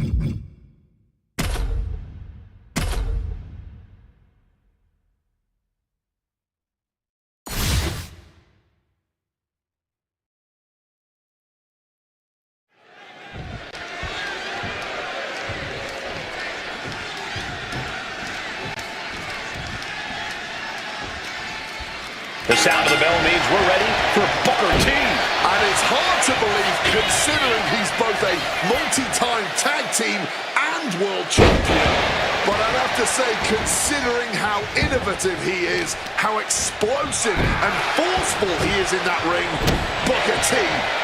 The sound of the bell means we're ready for Booker T. And it's hard to believe, considering he's both a multi-time tag team and world champion. But I'd have to say, considering how innovative he is, how explosive and forceful he is in that ring, Booker T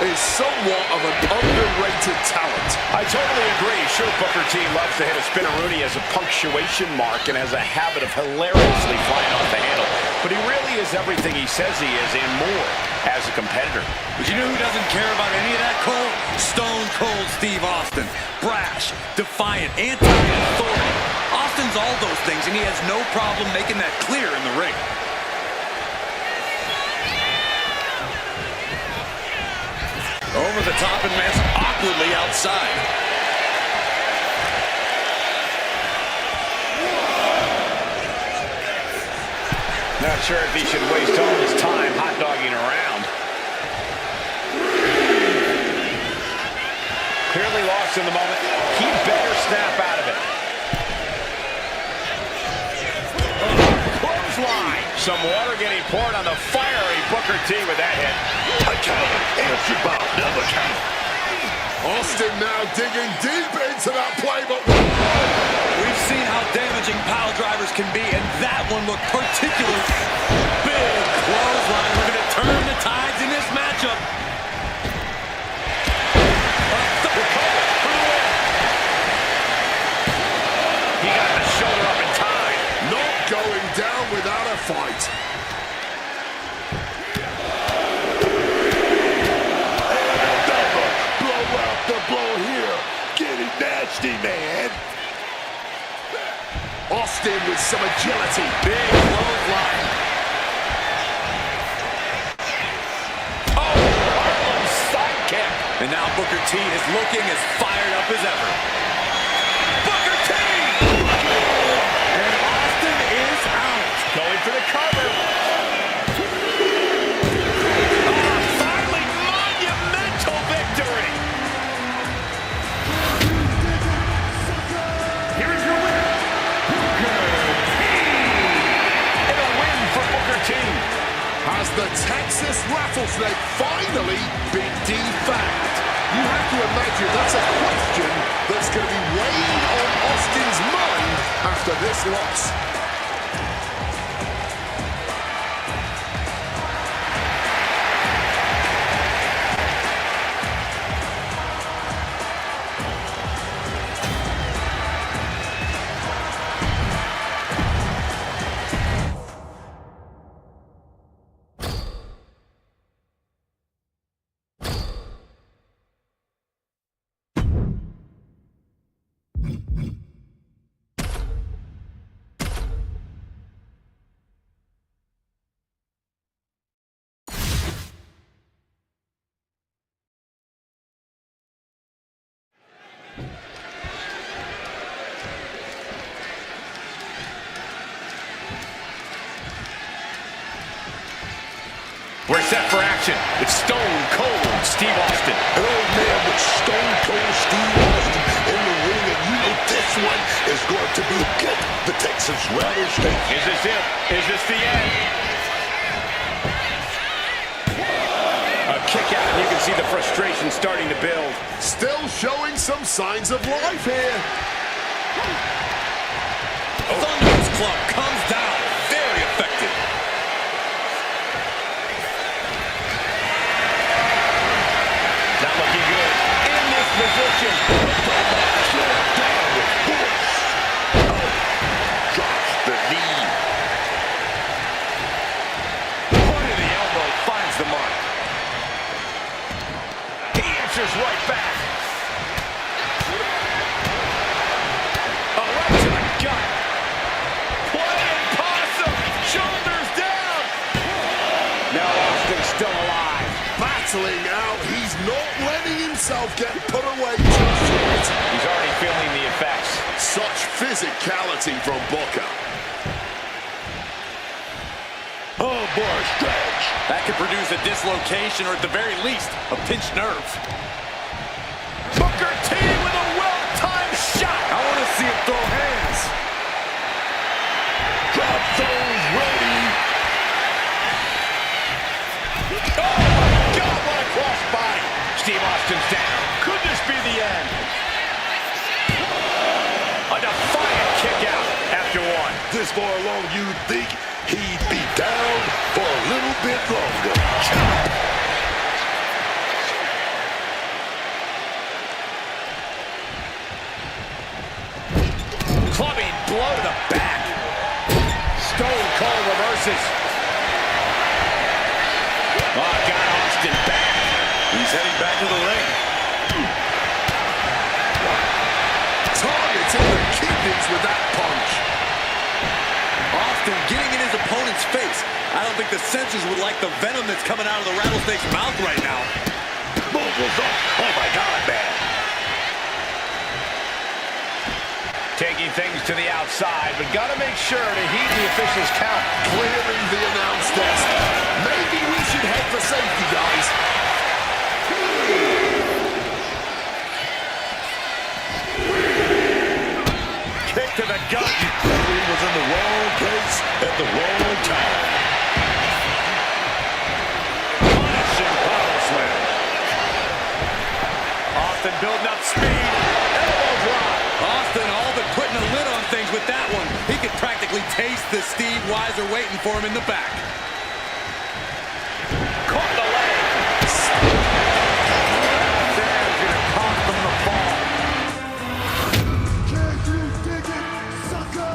is somewhat of an underrated talent. I totally agree. Sure, Booker T loves to hit a spinneroonie as a punctuation mark and has a habit of hilariously flying off the handle. But he really is everything he says he is and more as a competitor. But you know who doesn't care about any of that, Cole? Stone Cold Steve Austin. Brash, defiant, anti-authority. Austin's all those things, and he has no problem making that clear in the ring. Over the top and lands awkwardly outside. Not sure if he should waste all his time hot-dogging around. Clearly lost in the moment. He better snap out of it. Clothesline. Some water getting poured on the fiery Booker T with that hit. A counter, and she bought another counter. Austin now digging deep into that play, but we've seen how damaging pile drivers can be, and that one looked particularly big. Clothesline looking to turn the tides in this matchup. He got the shoulder up in time. Not going down without a fight. Man. Austin with some agility. Big clothesline. Oh, Harlem's sidekick. And now Booker T is looking as fired up as ever. Booker T! And Austin is out. Going for the cover. Finally, monumental victory. Has the Texas Rattlesnake finally been defanged? You have to imagine that's a question that's going to be weighing on Austin's mind after this loss. We're set for action. It's Stone Cold Steve Austin. An old man with Stone Cold Steve Austin in the ring, and you know this one is going to be good. The Texas Rattlesnake. Is this it? Is this the end? A kick out, and you can see the frustration starting to build. Still showing some signs of life here. Thunder's club comes down. Very effective. Not looking good in this position. Drops the knee. Point of the elbow finds the mark. He answers right back. Oh, right to the gut. Playing possum. Shoulders down. Now Austin's still alive. Battling out. He's not letting himself get put away just yet. He's already feeling physicality from Booker. Oh boy, stretch. That could produce a dislocation or at the very least, a pinched nerve. Booker T with a well-timed shot. I want to see him throw hands. Drop those ready. Oh my God, what a cross body. Steve Austin's down. Could this be the end? A defiant kick out after one. This far along, you'd think he'd be down for a little bit longer. Clubbing blow to the back. Stone Cold reverses. Oh, got Austin back. He's heading back to the ring. Targets in the kidneys with that punch. Austin getting in his opponent's face. I don't think the censors would like the venom that's coming out of the rattlesnake's mouth right now. Move was up. Oh my God, man. Taking things to the outside, but got to make sure to heed the official's count. Clearing the announce desk. Maybe we should head for safety, guys. Kick to the gut. He was in the wrong place at the wrong time. Punishing power slam. Austin building up speed. Elbow drop. Austin all but putting a lid on things with that one. He could practically taste the Steve Weiser waiting for him in the back. Caught the leg. There's going to cost them the fall. Can you dig it, sucker?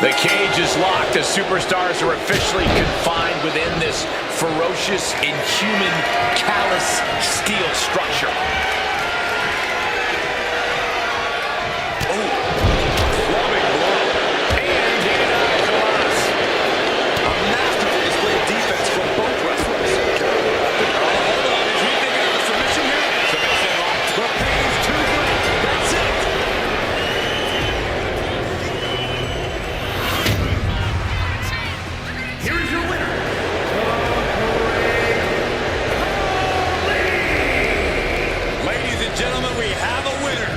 The cage is locked as superstars are officially confined within this ferocious, inhuman, callous steel structure. Clubbing blow. And he denies the loss. A masterful display of defense from both wrestlers. Hold on, is he thinking of a submission here? Submission locked. The pain's too great. That's it. Here is your winner. Ladies and gentlemen, we have a winner.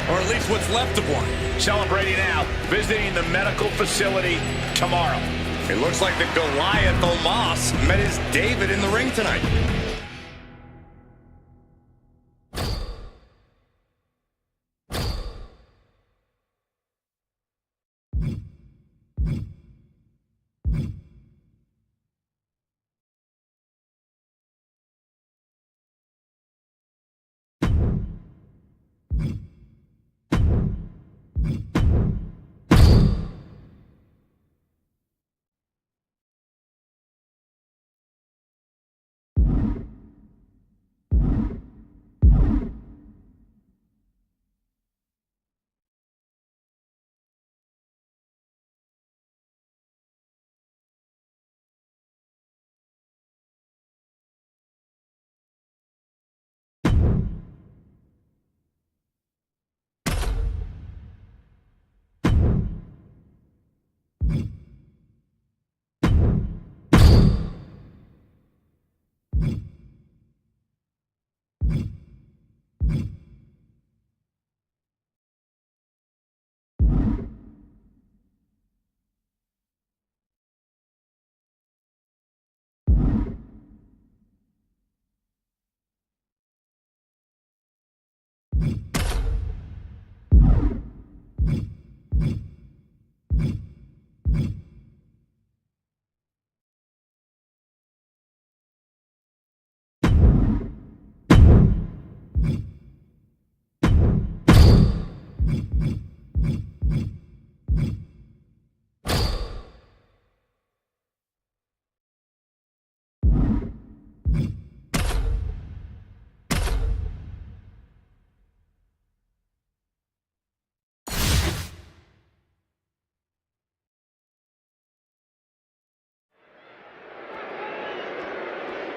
Or at least what's left of one. Celebrating now, visiting the medical facility tomorrow. It looks like the Goliath Omos met his David in the ring tonight.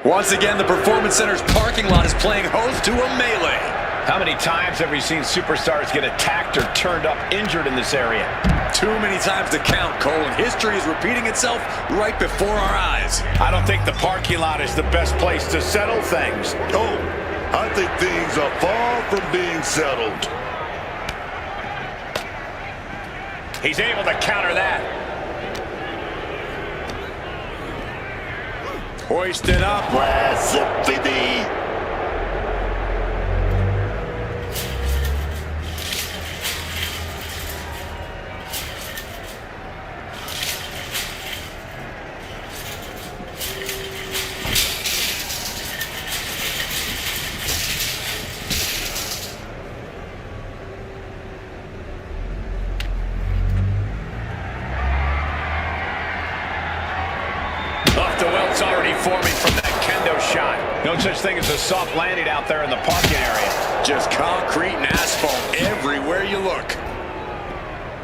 Once again, the Performance Center's parking lot is playing host to a melee. How many times have we seen superstars get attacked or turned up injured in this area? Too many times to count, Cole, and history is repeating itself right before our eyes. I don't think the parking lot is the best place to settle things. Oh, I think things are far from being settled. He's able to counter that. Hoisted up. Recipe. The welt's already forming from that kendo shot. No such thing as a soft landing out there in the parking area. Just concrete and asphalt everywhere you look.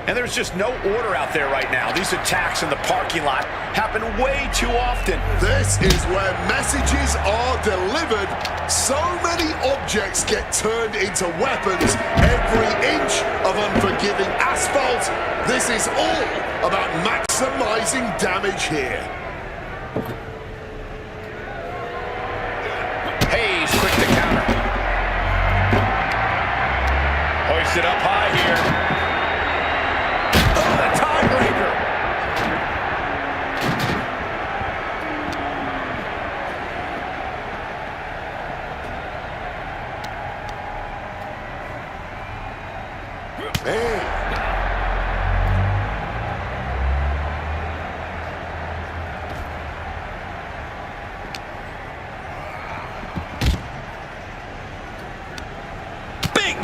And there's just no order out there right now. These attacks in the parking lot happen way too often. This is where messages are delivered. So many objects get turned into weapons. Every inch of unforgiving asphalt. This is all about maximizing damage here. Hayes quick to counter. Hoisted up high here. Oh, the tiebreaker. Man.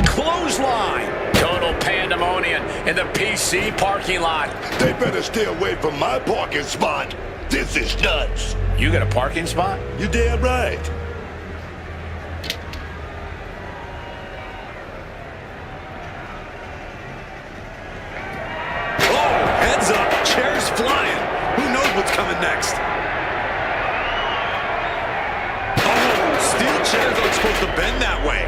Clothesline. Total pandemonium in the PC parking lot. They better stay away from my parking spot. This is nuts. You got a parking spot? You damn right. Oh, heads up, chairs flying. Who knows what's coming next? Oh, steel chairs aren't supposed to bend that way.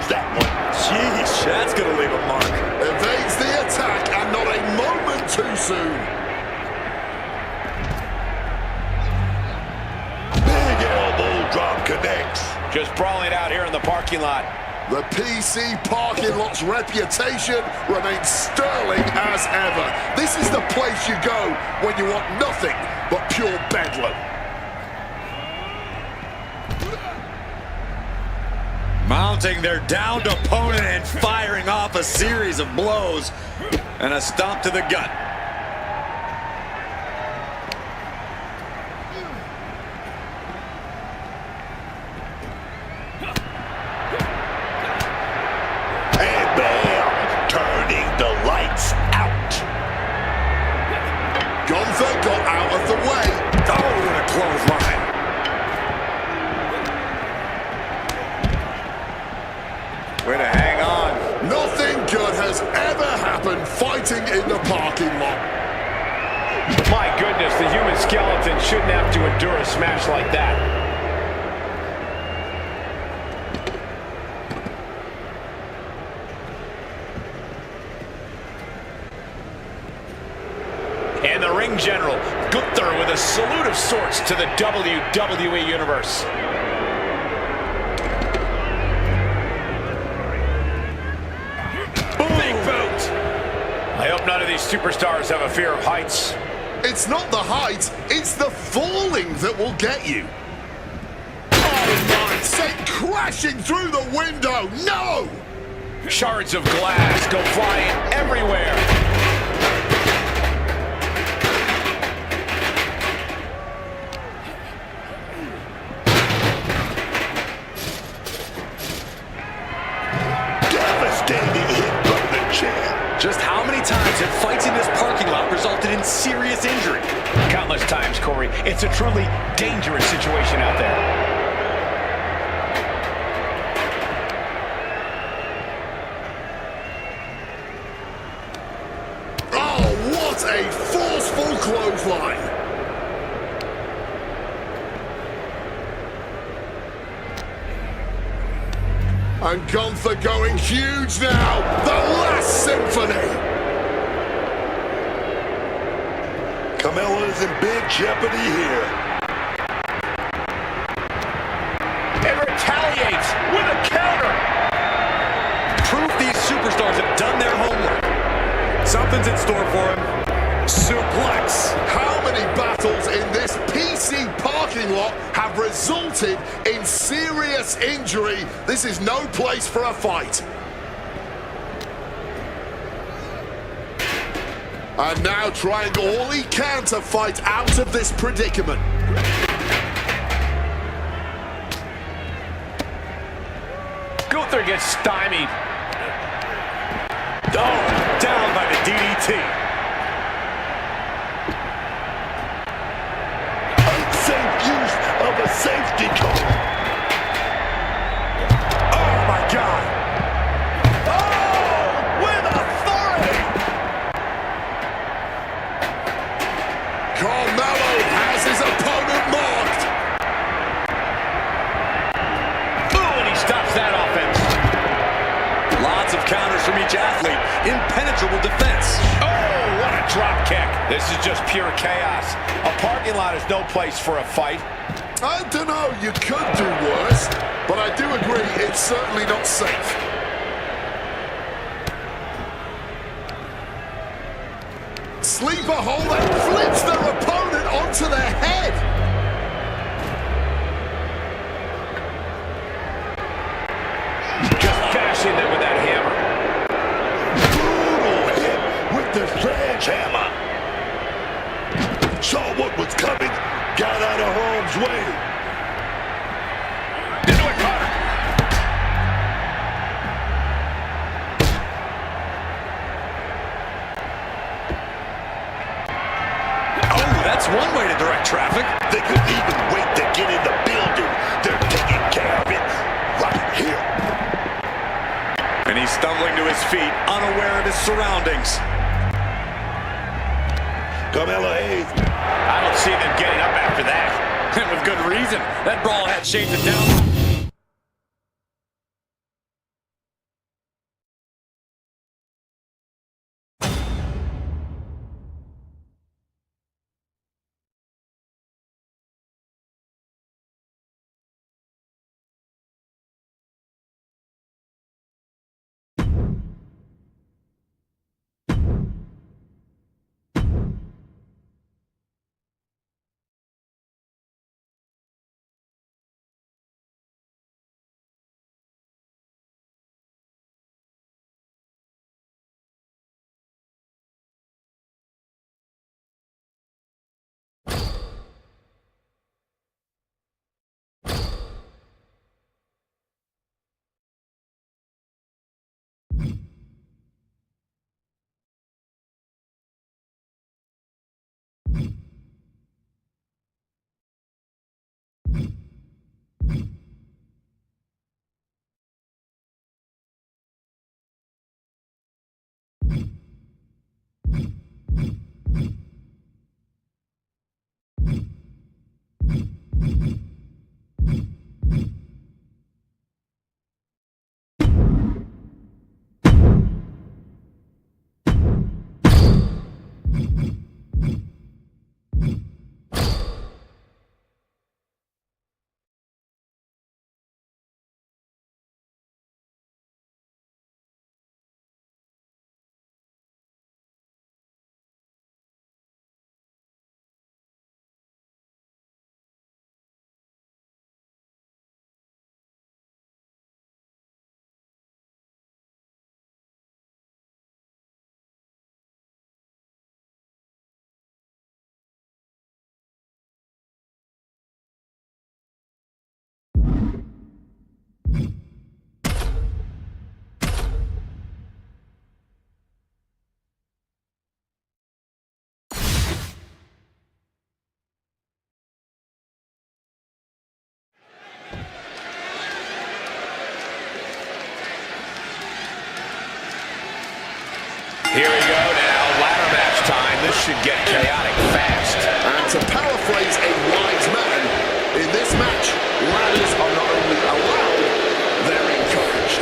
That one. Jeez, that's gonna leave a mark. Evades the attack and not a moment too soon. Big elbow drop connects. Just brawling out here in the parking lot. The PC parking lot's reputation remains sterling as ever. This is the place you go when you want nothing but pure bedlam. Mounting their downed opponent and firing off a series of blows and a stomp to the gut. And bam! Turning the lights out. Gunther got out of the way. Oh, and a clothesline. Way to hang on. Nothing good has ever happened fighting in the parking lot. My goodness, the human skeleton shouldn't have to endure a smash like that. And the ring general, Gunther, with a salute of sorts to the WWE Universe. I hope none of these superstars have a fear of heights. It's not the height, it's the falling that will get you. Oh my, sent crashing through the window, no! Shards of glass go flying everywhere. Devastating hit from the chair. Just how many times have fights in this parking lot resulted in serious injury? Countless times, Corey. It's a truly dangerous situation out there. And Gunther going huge now. The last symphony. Carmelo is in big jeopardy here. And retaliates with a counter. Proof these superstars have done their homework. Something's in store for him. Suplex. How many battles in this PC parking lot have resulted in serious injury? This is no place for a fight. And now trying all he can to fight out of this predicament. Gunther gets stymied. Oh, down by the DDT. Unsafe use of a safety car. Oh, my God. Oh, with authority. Carmelo has his opponent marked. Ooh, and he stops that offense. Lots of counters from each athlete. Impenetrable defense. Oh, what a drop kick. This is just pure chaos. A parking lot is no place for a fight. I don't know, you could do worse, but I do agree it's certainly not safe. Sleeper hold and flips their opponent onto their head. Just bashing them with that hammer. Brutal hit with the sledgehammer. Saw what was coming, got out of harm's way. Into a cutter. Oh, that's one way to direct traffic. They couldn't even wait to get in the building. They're taking care of it right here. And he's stumbling to his feet, unaware of his surroundings. Carmelo Hayes. I don't see them getting up after that. And with good reason. That brawl had shaved it down. Here we go now, ladder match time. This should get chaotic fast. And to paraphrase a wise man, in this match, ladders are not only allowed, they're encouraged.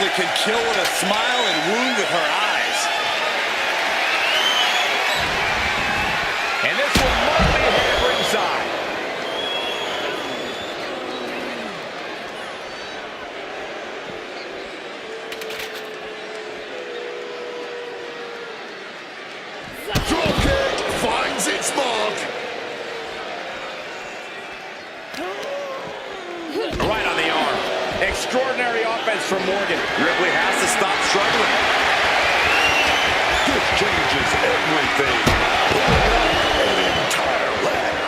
Ripley can kill with a smile and wound with her eyes. And this one might be headed ringside. Drop kick finds its mark. Right on the arm. Extraordinary offense from Morgan. Ripley has to stop struggling. This changes everything. Pulling up an entire ladder.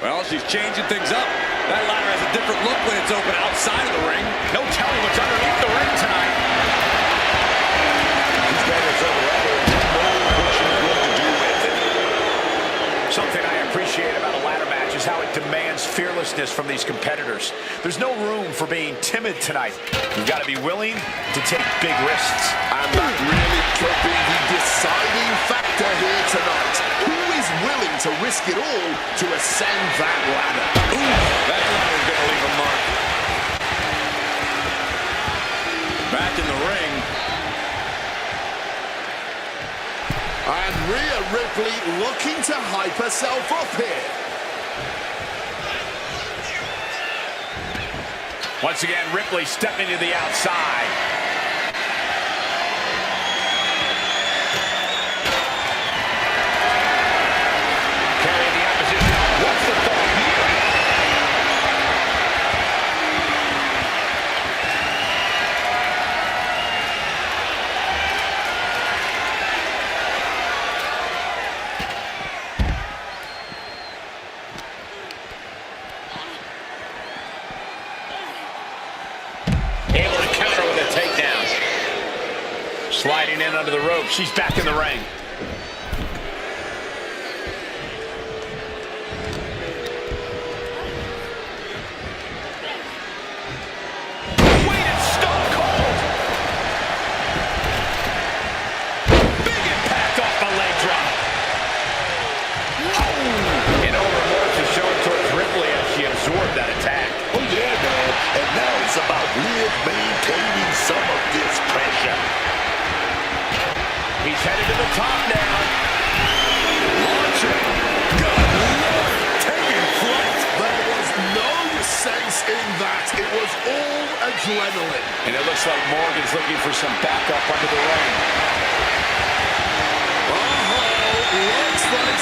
Well, she's changing things up. That ladder has a different look when it's open outside of the ring. No telling what's underneath the ring tonight. He's got his own ladder and he knows what she's going to do with it. Something I appreciate about a ladder match is how it demands fearlessness from these competitors. There's no room for being timid tonight. You've got to be willing to take big risks. And that really could be the deciding factor here tonight. Who is willing to risk it all to ascend that ladder? Ooh, that ladder's going to leave a mark. Back in the ring. And Rhea Ripley looking to hype herself up here. Once again, Ripley stepping to the outside. Carrying the opposition. What's the thought here? Able to counter with a takedown. Sliding in under the rope. She's back in the ring. Weighted Stone Cold. Big impact off the leg drop. Oh. And overworked is shown towards Ripley as she absorbed that attack. Oh yeah, man. And now it's about Liv maintaining some of this pressure. He's headed to the top now. Launching. Good Lord, taking flight. There was no sense in that. It was all adrenaline. And it looks like Morgan's looking for some backup under the ring. Looks like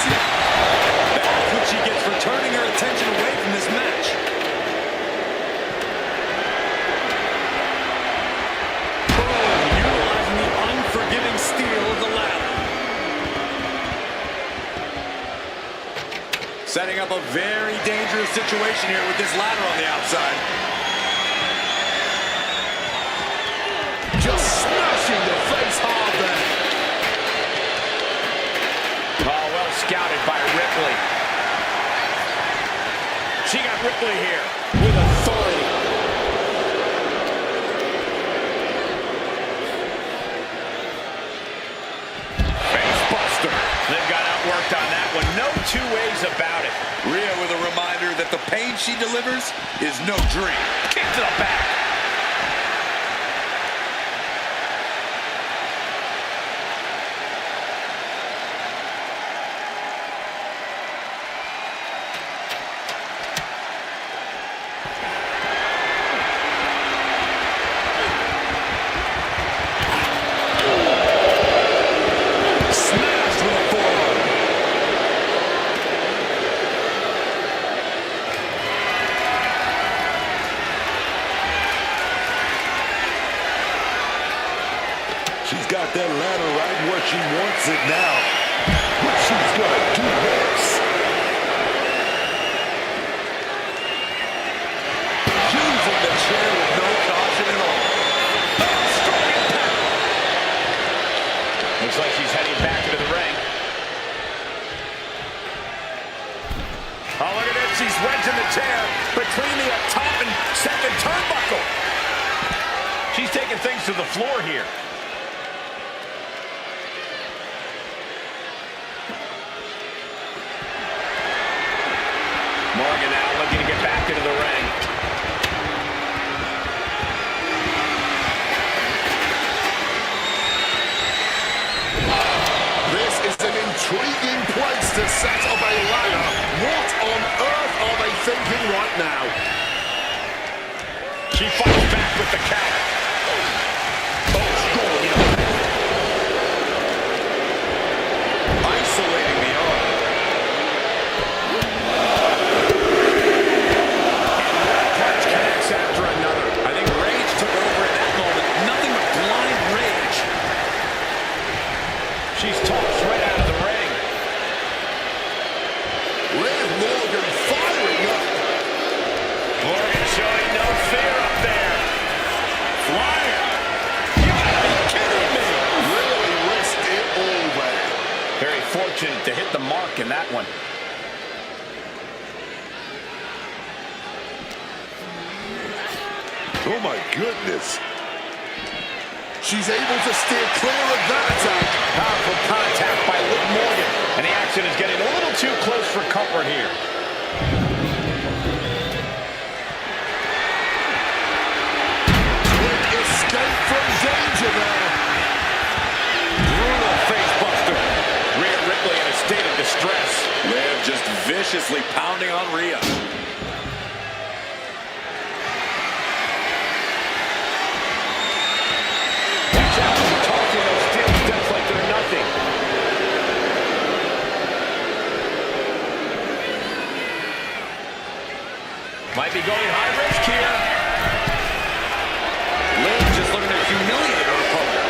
That's what she gets for turning her attention away from this match. Utilizing the unforgiving steel of the ladder. Setting up a very dangerous situation here with this ladder on the outside. just smashing the face hard there. Oh, well scouted by Ripley. She got Ripley here with authority. Facebuster. They've got outworked on that one. No two ways about it. Rhea with a reminder that the pain she delivers is no dream. Kick to the back. She's got that ladder right where she wants it now. What she's gonna do next? Using the chair with no caution at all. Strong impact. Looks like she's heading back into the ring. Oh, look at this. She's wedging the chair between the top and second turnbuckle. She's taking things to the floor here. Morgan now looking to get back into the ring. thinking right now? She fights back with the counter. Oh, strong. Isolating the arm. And one punch connects after another. I think rage took over in that moment. Nothing but blind rage. She's tossed right out of the ring. Liv Morgan firing up. Morgan showing no fear up there. Flying. You gotta be kidding me. Really risked it all there. Very fortunate to hit the mark in that one. Oh, my goodness. She's able to steer clear of that attack. Powerful contact by Liv Morgan. And the action is getting a little too close for comfort here. Quick escape from danger there. Brutal face buster. Rhea Ripley in a state of distress. Liv just viciously pounding on Rhea. Watch out, she's tossing those steel steps like they're nothing. Might be going high risk here. Liv just looking to humiliate her opponent.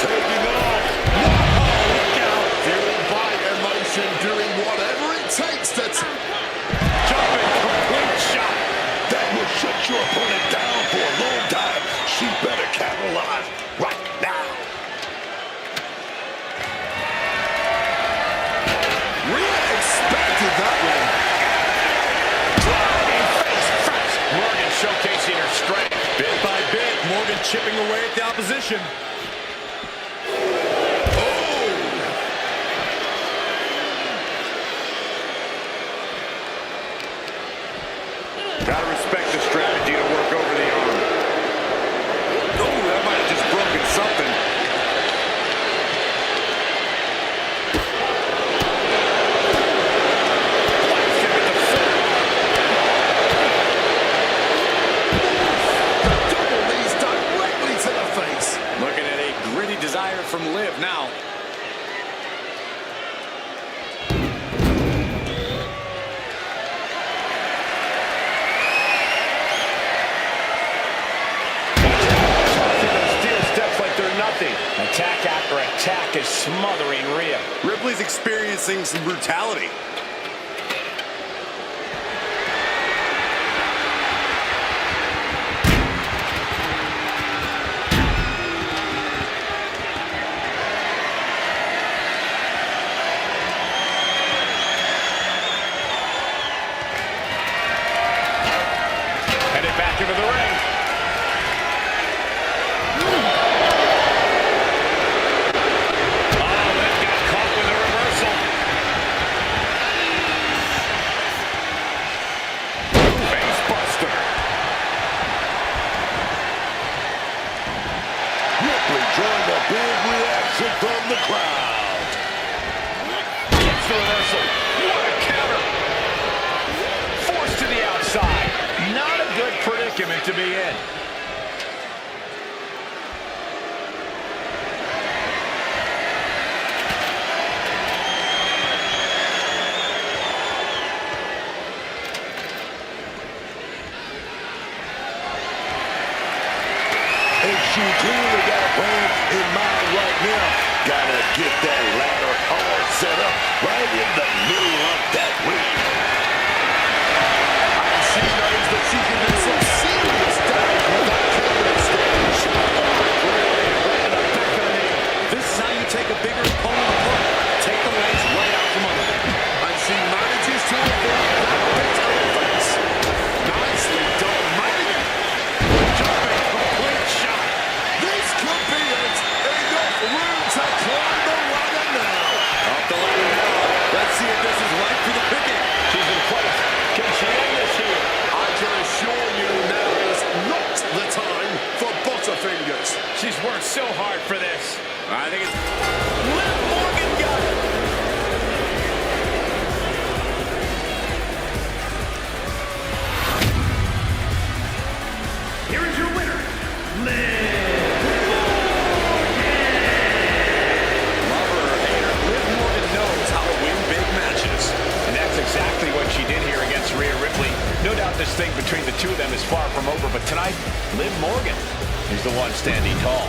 Taking off. Whoa, look out. Fueled by emotion, doing whatever it takes to... Jumping complete shot. That will shut your opponent down for a long time. She better capitalize right now. Rhea expected that one. Driving face first. Morgan showcasing her strength. Bit by bit, Morgan chipping away at the opposition. Gotta respect the strategy to work over the arm. Oh, that might have just broken something. Placed it with the forearm. Double knees directly to the face. Looking at a gritty desire from Liv now. Tossing those steel steps like they're nothing. Attack after attack is smothering Rhea. Ripley's experiencing some brutality. Headed back into the ring. Oh, Liv got caught with a reversal. Face buster. Ripley drawing a big reaction from the crowd. Gets the reversal. What a counter. Forced to the outside. Not a good predicament to be in. And she clearly got a plan in mind right now. Gotta get that ladder all set up right in the middle of that ring. And she knows that she can do some serious damage with that killing stage. This is how you take a bigger opponent apart. Take the legs right out from under them. And she manages to avoid that bit of the face. Nicely done, mate. Jumping complete shot. This could be it. Enough room to climb the ladder now. Up the ladder now. Let's see if this is right for the picking. this thing between the two of them is far from over, but tonight, Liv Morgan is the one standing tall.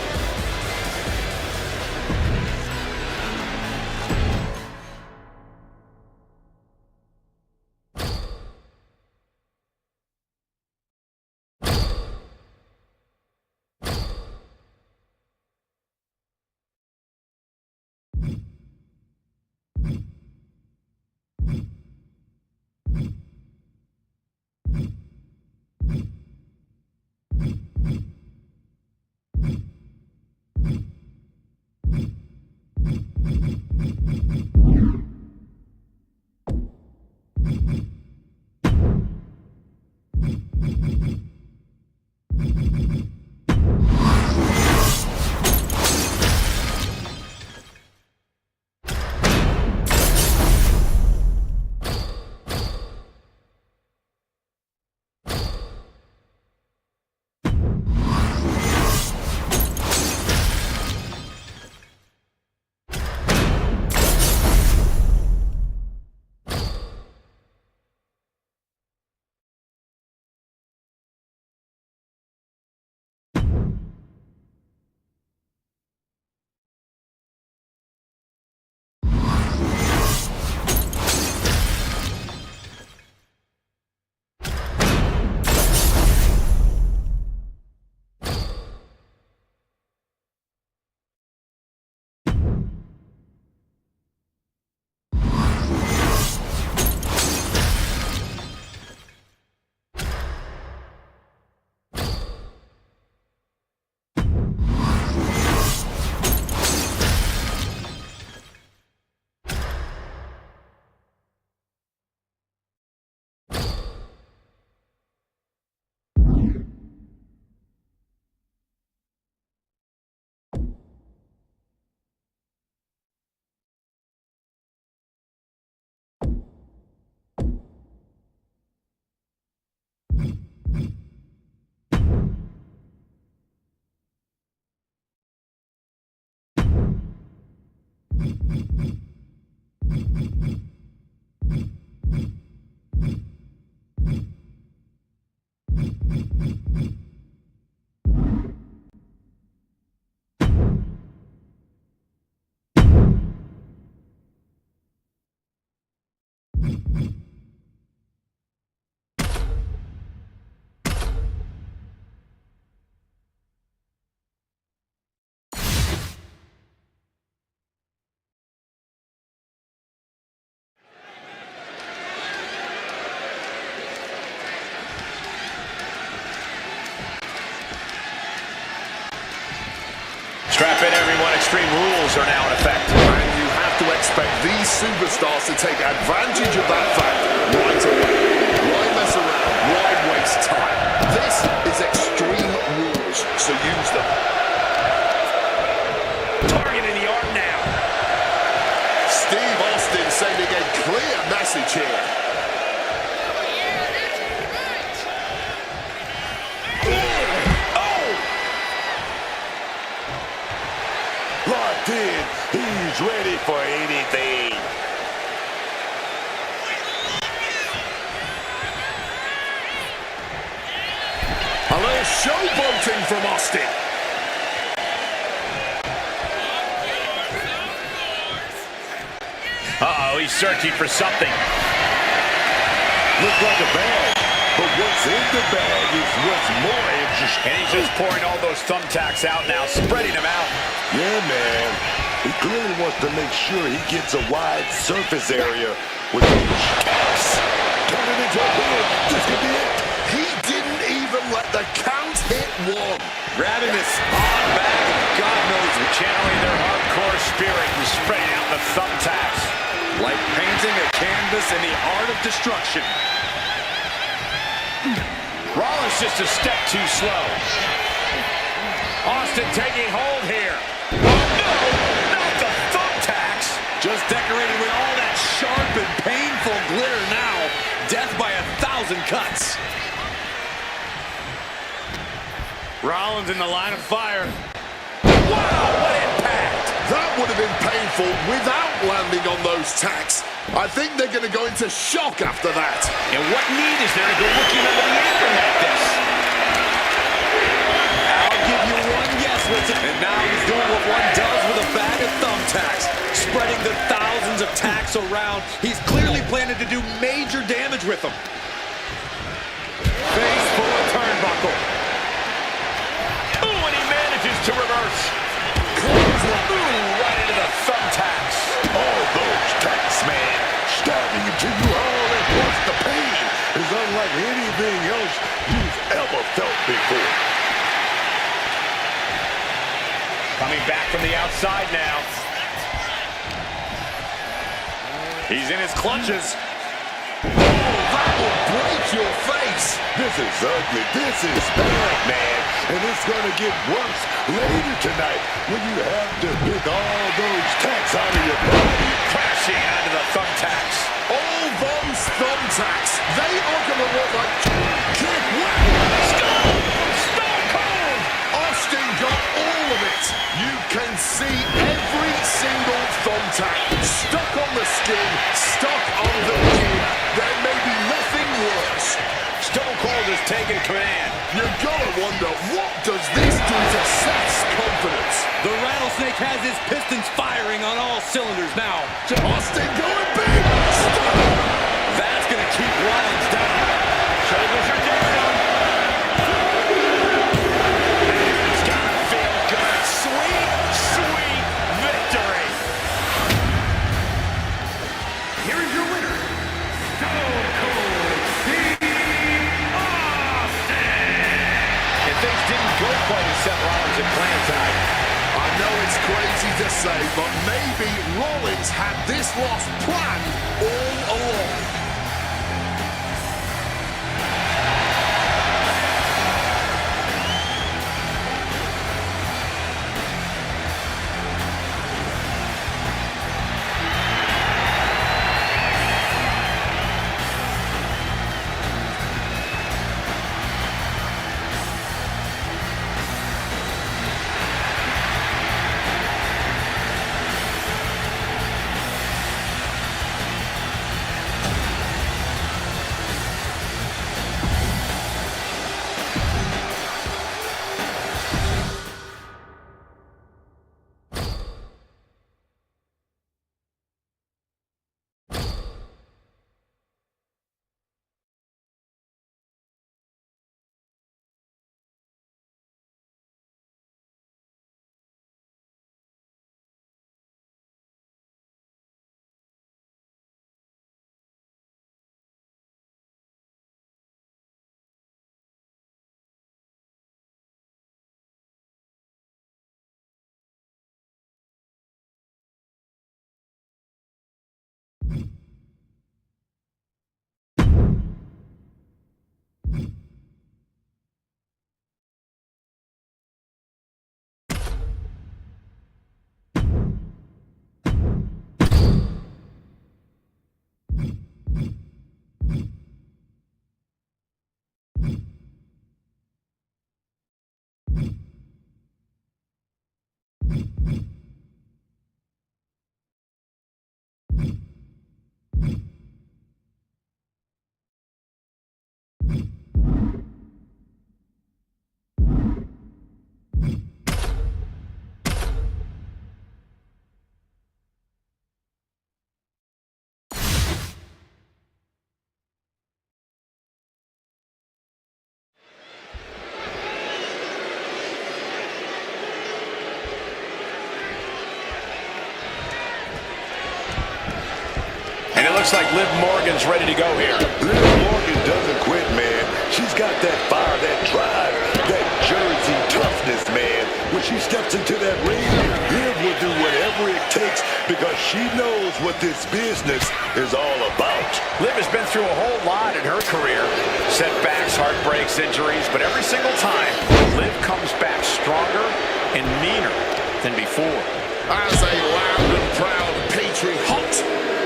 Strap in, everyone. Extreme rules are now in effect. And you have to expect these superstars to take advantage of that fact right away. Why mess around? Why waste time? This is Extreme Rules, so use them. Targeting the arm now. Steve Austin sending a clear message here. Locked in. He's ready for anything. A little showboating from Austin. Uh-oh, he's searching for something. Looks like a bag, but what's in the bag is what's more interesting. And he's just pouring all those thumbtacks out now, spreading them out. Yeah, man. He clearly wants to make sure he gets a wide surface area with those caps. Turn it into a win. This could be it. He didn't even let the count hit one. Grabbing this arm back, God knows it. Channeling their hardcore spirit and spreading out the thumbtacks. Like painting a canvas in the art of destruction. Rollins just a step too slow. Austin taking hold here. Oh, no, not the thumbtacks. Just decorated with all that sharp and painful glitter now. Death by 1,000 cuts. Rollins in the line of fire. Wow, what impact. That would have been painful without landing on those tacks. I think they're going to go into shock after that. And what need is there to go looking under the apron like this? I'll give you one yes, Richard. And now he's doing what one does with a bag of thumbtacks. Spreading the thousands of tacks around. He's clearly planning to do major damage with them. Face full of turnbuckle. Ooh, and he manages to reverse. Ooh, right into the thumbtacks. All those tacks, man, stabbing into you all at once. The pain is unlike anything else you've ever felt before. Coming back from the outside now. He's in his clutches. That will break your face. This is ugly. This is bad, man. And it's going to get worse later tonight when you have to pick all those tacks out of your body. Crashing onto the thumbtacks. All those thumbtacks, they are going to look like kick. Stone Cold! Austin got all of it. You can see every single thumbtack stuck on the skin, stuck on the gear. There may be nothing worse. Stone Cold has taken command. You're gonna wonder, what does this do to Seth's confidence? The Rattlesnake has his pistons firing on all cylinders now. Austin going big. That's going to keep Rollins down. Shoulders are down. It's gotta feel good. Sweet, sweet victory. Here is your winner, Stone Cold Steve Austin. And things didn't go quite as Seth Rollins had planned tonight. I know it's crazy to say, but maybe Rollins had this loss planned all along. Looks like Liv Morgan's ready to go here. Liv Morgan doesn't quit, man. She's got that fire, that drive, that Jersey toughness, man. When she steps into that ring, Liv will do whatever it takes because she knows what this business is all about. Liv has been through a whole lot in her career. Setbacks, heartbreaks, injuries, but every single time, Liv comes back stronger and meaner than before. As a loud and proud patriot,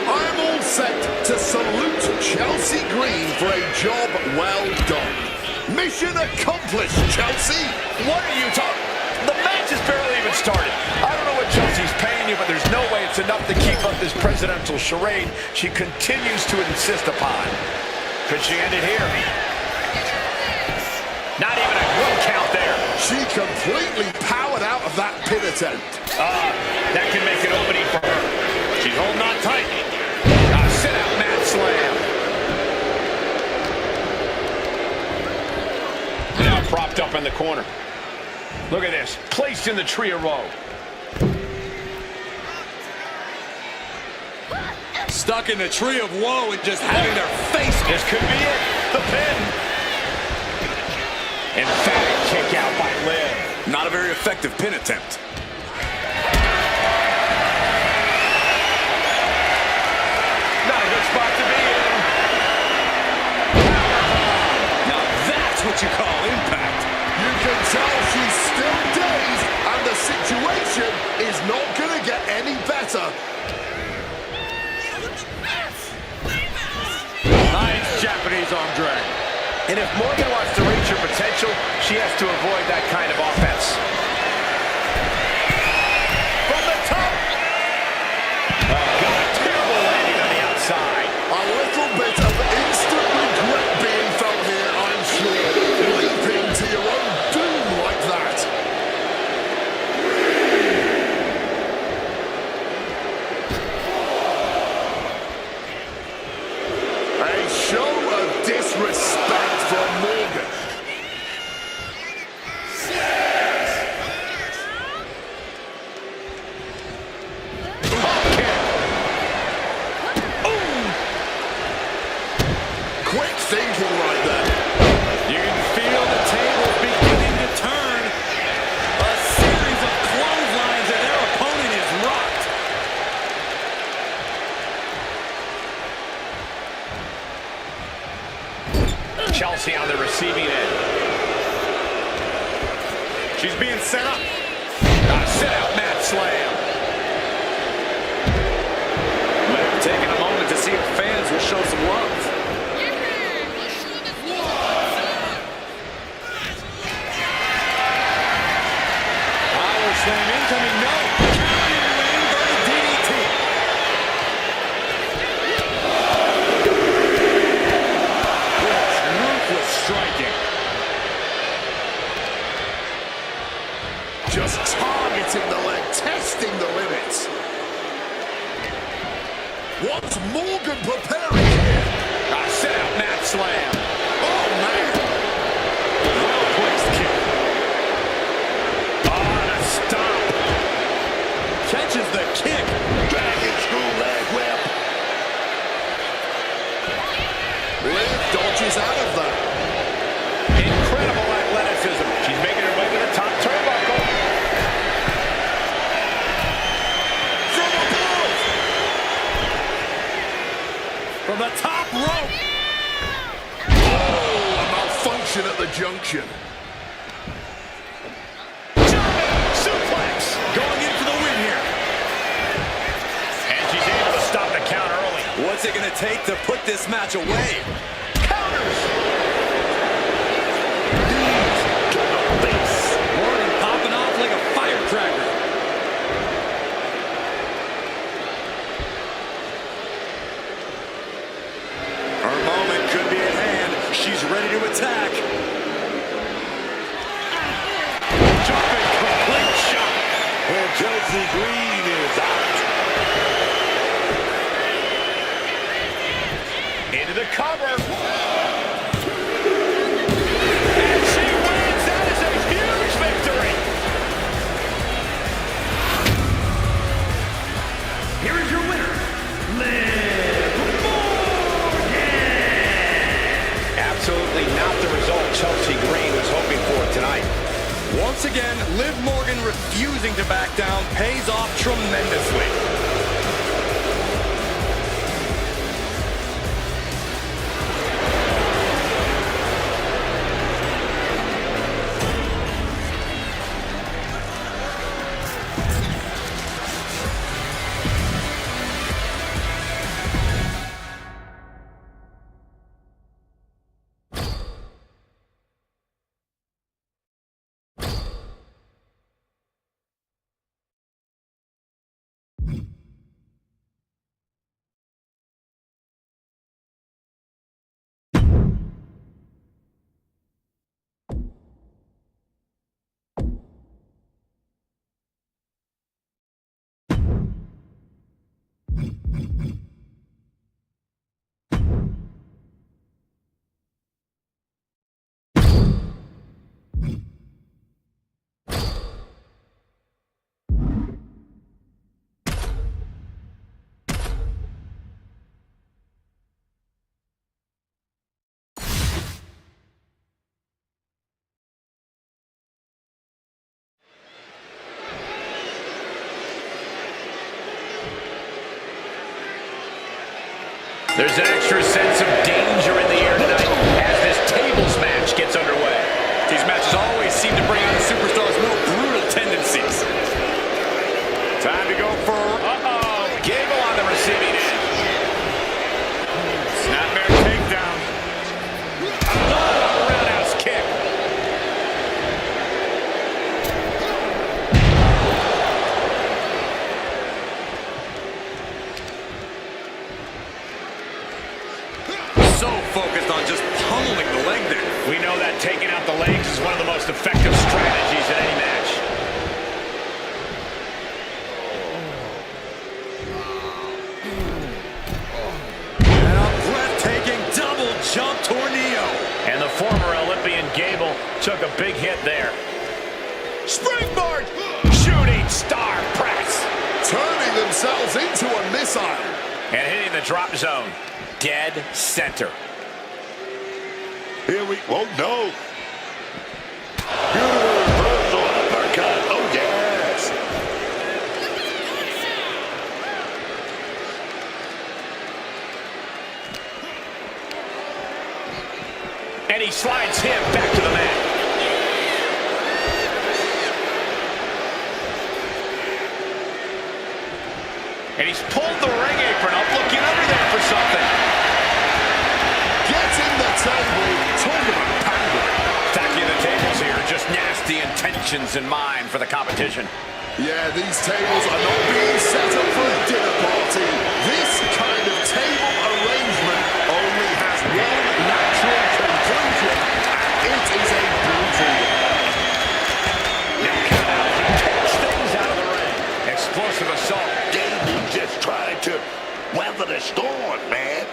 I am all set to salute Chelsea Green for a job well done. Mission accomplished, Chelsea. What are you talking? The match just barely even started. I don't know what Chelsea's paying you, but there's no way it's enough to keep up this presidential charade she continues to insist upon. Could she end it here? Not even a one count there. She completely powered out of that pin attempt. That can make an opening for her. She's holding on tight. Sit out mat slam. Now propped up in the corner. Look at this. Placed in the tree of woe. Stuck in the tree of woe and just having their face. This could be it. The pin. Emphatic kick out by Liv. Not a very effective pin attempt. Not a good spot to be in. Now that's what you call impact. You can tell she's still dazed, and the situation is not going to get any better. Nice Japanese arm drag. And if Morgan wants to reach her potential, she has to avoid that kind of offense. From the top. Got a terrible landing on the outside. A little bit of instant regret being felt here, I'm sure. Leaping to your own doom like that. A show of disrespect from Morgan. Quick thinking right there. You can feel the tables beginning to turn. A series of clotheslines and their opponent is rocked. Chelsea on the receiving end. She's being set up. Sit out mat slam. Might have taken a moment to see if fans will show some love. Power slam incoming, no. Counting win by the DDT. Yes, ruthless striking. Just targeting the leg, testing the limits. What's Morgan preparing here? Sit out mat slam. Oh, man. Well-placed kick. On a stop. Catches the kick. Dragon screw leg whip. Liv dodges out of that. Incredible athleticism. She's making her way to the top turnbuckle. From above. From the top rope. Oh, a malfunction at the junction. German suplex. Going in for the win here. And she's able to stop the count early. What's it going to take to put this match away? Counters. To the face. Morgan popping off like a firecracker. Her moment could be at hand. She's ready to attack. Jumping complete shot. And Chelsea Green is out. Into the cover. And she wins. That is a huge victory. Here is your winner, Liv Morgan. Absolutely not the result Chelsea Green was hoping for tonight. Once again, Liv Morgan refusing to back down pays off tremendously. There's an extra sense of danger in the air tonight as this tables match gets underway. These matches always seem to bring out a superstar's more brutal tendencies. Time to go for, Gable on the receiving end. Snapmare takedown. Roundhouse kick. So focused on just pummeling the leg there. We know that taking out the legs is one of the most effective strategies in any match. And a breathtaking double jump tornado. And the former Olympian Gable took a big hit there. Springboard! Shooting star press. Turning themselves into a missile. And hitting the drop zone. Dead center. Here we, oh no. Universal uppercut, oh yes. And he slides him back to the mat. And he's pulled the ring apron up, looking under there for something. Getting the table. Talk about pandering. Attacking the tables here, just nasty intentions in mind for the competition. Yeah, these tables are not being set up for a dinner party. This kind of table arrangement only has one natural conclusion, and it is a brutal one. Now count out as he kicks things out of the ring. Explosive assault. Gable just trying to weather the storm, man.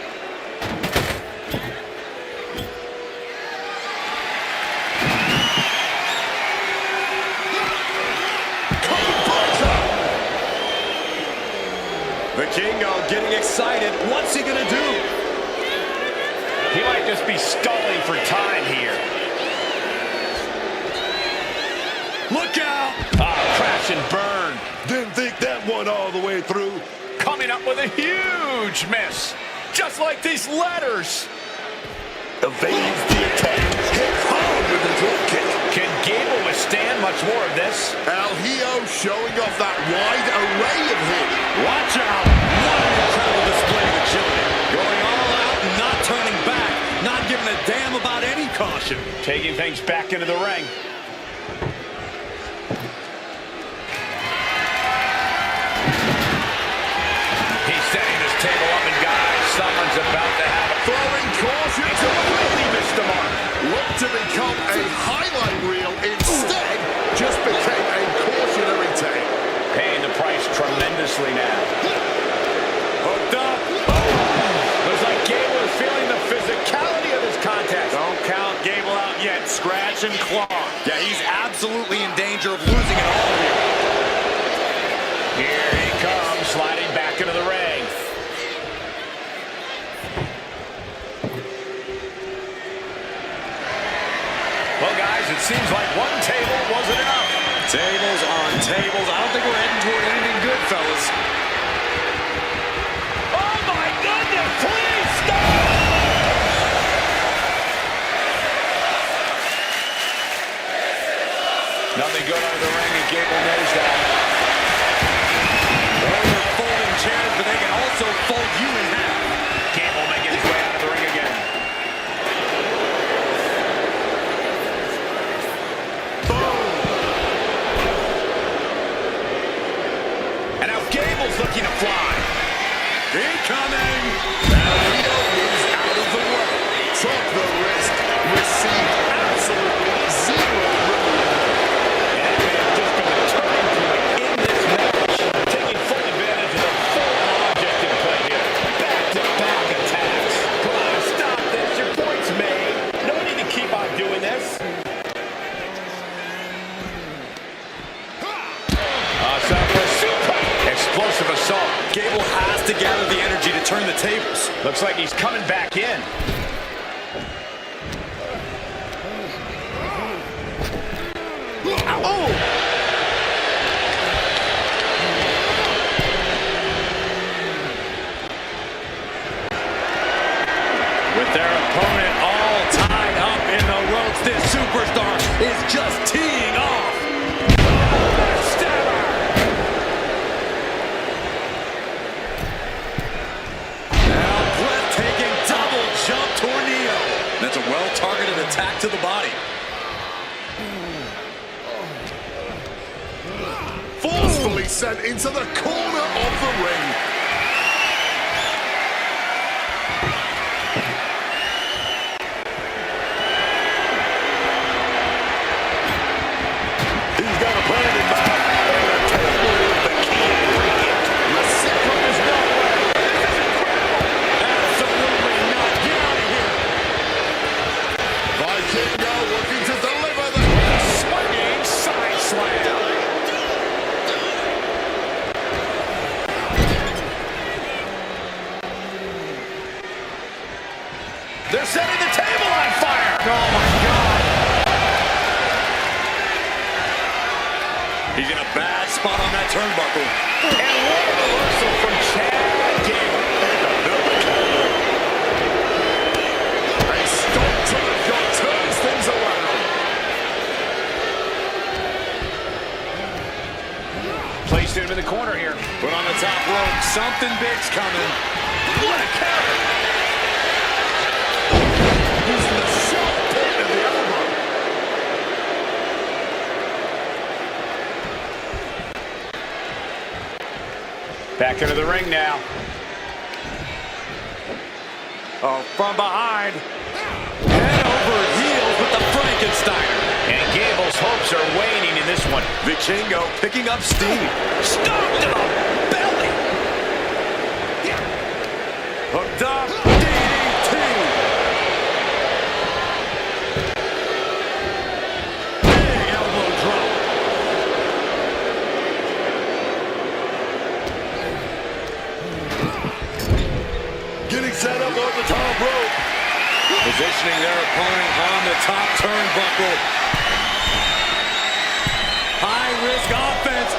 The Kingo getting excited. What's he gonna do? He might just be stalling for time here. Look out! Crash and burn. Didn't think that one all the way through. Coming up with a huge miss. Just like these letters. Evades the attack. Hit hard with the drop kick. Can Gable withstand much more of this? El Hijo showing off that wide array of hit. Watch out! What an incredible display of agility. Going all out and not turning back. Not giving a damn about any caution. Taking things back into the ring. He's setting this table up, and guys, someone's about to have a Throwing caution to the really missed the mark. looked to become a highlight reel. Instead, just became a cautionary tale. Paying the price tremendously now. Hooked up. Looks like Gable is feeling the physicality of this contest. Don't count Gable out yet. Scratch and claw. Yeah, he's absolutely in danger of losing it all here. Here he comes, sliding back into the ring. Well, guys, it seems like one table wasn't enough. Tables on tables. I don't think we're heading toward anything good, fellas. Oh, my goodness, please stop! Nothing good under the ring, and Gable knows that. They're folding chairs, but they can also fold you in half. Gable making his way out of the ring again. And now Gable's looking to fly. Incoming. Leo is out of the way. Took the risk. Received absolutely zero reward. And it may have just been a turning point in this match. Taking full advantage of the full object in play here. Back-to-back attacks. Come on, stop this. Your point's made. No need to keep on doing this. Explosive assault. Gable has to gather the energy to turn the tables. Looks like he's coming back in. Oh! superstar is just teeing off. Now breathtaking double jump tornado. That's a well-targeted attack to the body. Forcefully sent into the corner of the ring. He's got a plan in mind, and the table is the key ingredient. The secret is not way. Absolutely not. Get out of here. Vikingo looking to deliver the Swinging side slam. They're setting the table on fire. Oh, my God. He's in a bad spot on that turnbuckle. And what a reversal from Chad Gable. A stop to the gut turns things around. Placed him in the corner here. Put on the top rope. Something big's coming. What a counter. Using the sharp point of the elbow. Back into the ring now. Oh, from behind. Head over heels with the Frankensteiner. And Gable's hopes are waning in this one. Vikingo picking up steam. Stomped to the belly. Hooked up. DDT. Big elbow drop. Getting set up on the top rope. Positioning their opponent on the top turnbuckle. High risk offense.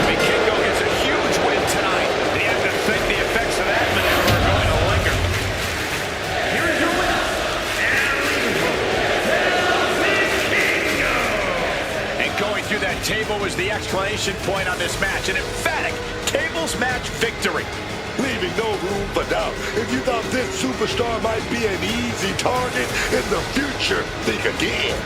Vikingo gets a huge win tonight. And you have to think the effects of that maneuver are going to linger. Here is your winner, and going through that table was the exclamation point on this match. An emphatic tables match victory. Leaving no room for doubt. If you thought this superstar might be an easy target in the future, think again.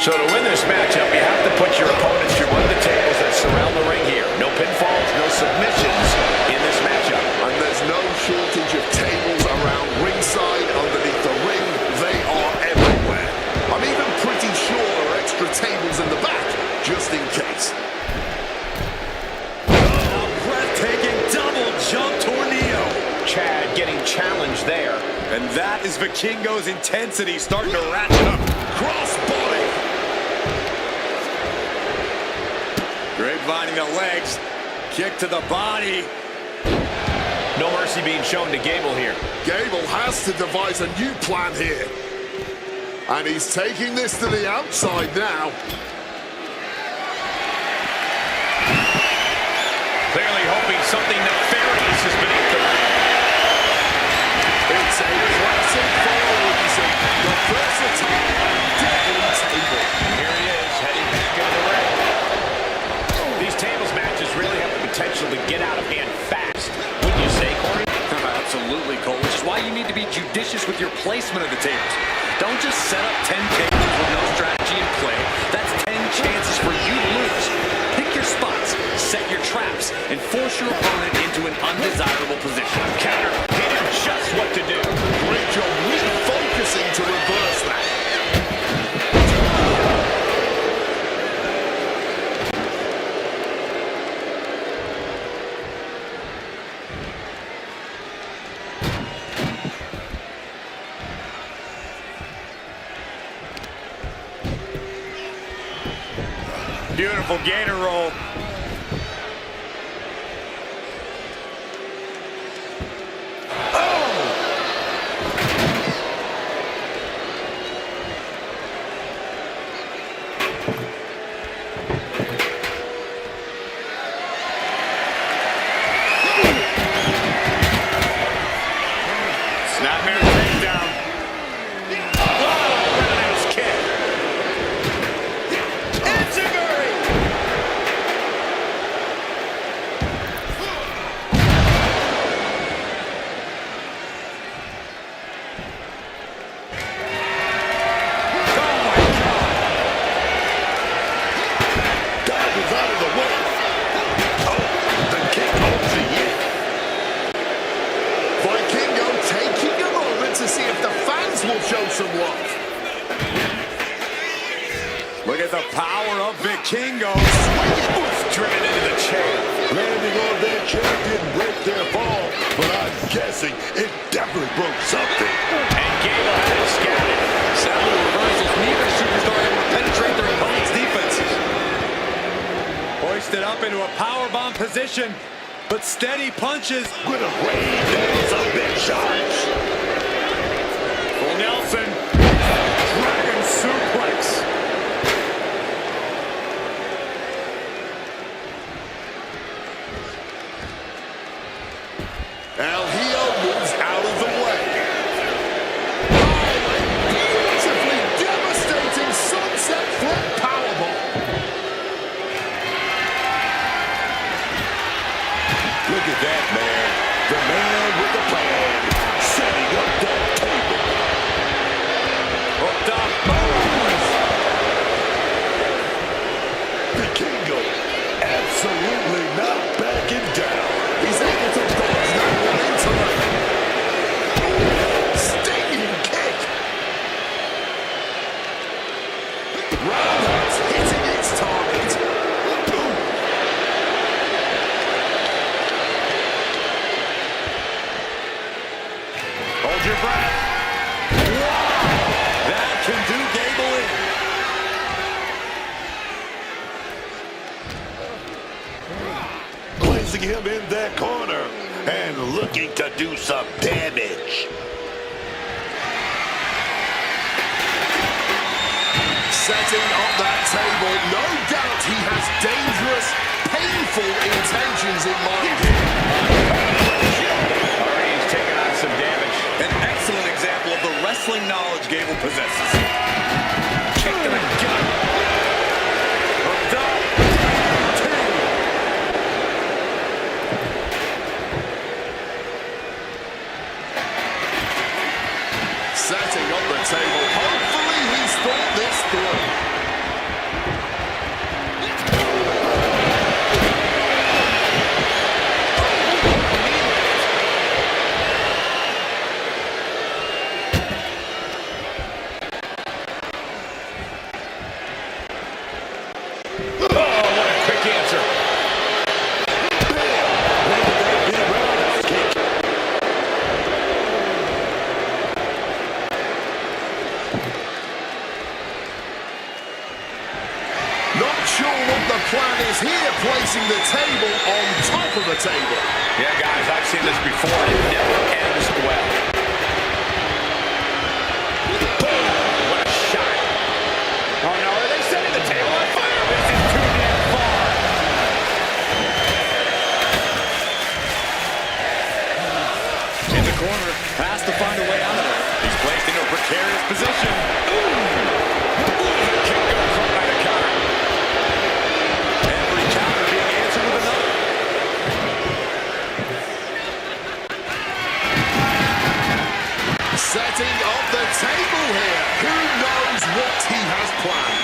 So to win this matchup, you have to put your opponents through one of the tables that surround the ring here. No pinfalls, no submissions in this matchup. And there's no shortage of tables around ringside, underneath the ring. They are everywhere. I'm even pretty sure there are extra tables in the back, just in case. A breathtaking double jump tornado. Chad getting challenged there. And that is Vikingo's intensity starting to ratchet up. Cross body. Grapevining the legs. Kick to the body. No mercy being shown to Gable here. Gable has to devise a new plan here. And he's taking this to the outside now. Clearly hoping something nefarious is beneath the ring. It's a classic for a reason. The versatile and deadly table. Here he is, heading back into the ring. These tables matches really have the potential to get out of hand fast. Wouldn't you say, Corey? Absolutely, Cole, which is why you need to be judicious with your placement of the tables. Don't just set up 10 tables with no strategy in play. That's 10 chances for you to lose. Pick your spots, set your traps, and force your opponent into an undesirable position. Counter, he knew just what to do. Great job refocusing to reverse that. Beautiful gator roll. Snapmare takedown. Roundhouse kick. Will show some love. Look at the power of Vikingo. Driven into the chair. Landing on that chair didn't break their fall, but I'm guessing it definitely broke something. And Gable had it scattered. Several reversals. Neither superstar able to penetrate their opponent's defense. Hoisted up into a powerbomb position, but steady punches. With a rain down some big shots. Nelson, dragon suplex. El Hijo moves out of the way. Beautifully devastating sunset flip powerbomb. Look at that, man. The man with the plan. Setting up that table. Hooked up. Vikingo absolutely not backing down. He's able to dodge that one into the stinging kick. Roundhouse hitting its target. Boom. Hold your breath. That can do Gable in. Placing him in that corner and looking to do some damage. Setting up that table, no doubt he has dangerous, painful intentions in mind here. Already he's taken on some damage. An excellent example of the wrestling knowledge Gable possesses. Kick to the gut. Hooked up. Setting up the table. Hopefully he's thought this through. plan is here, placing the table on top of the table. Yeah, guys, I've seen this before. It never ends well. Boom! What a shot. Oh, no, are they setting the table on fire? This is too damn far. In the corner, has to find a way out of it. He's placed into a precarious position. Kick goes up by the counter. Every counter being answered with another. Setting up the table here. Who knows what he has planned?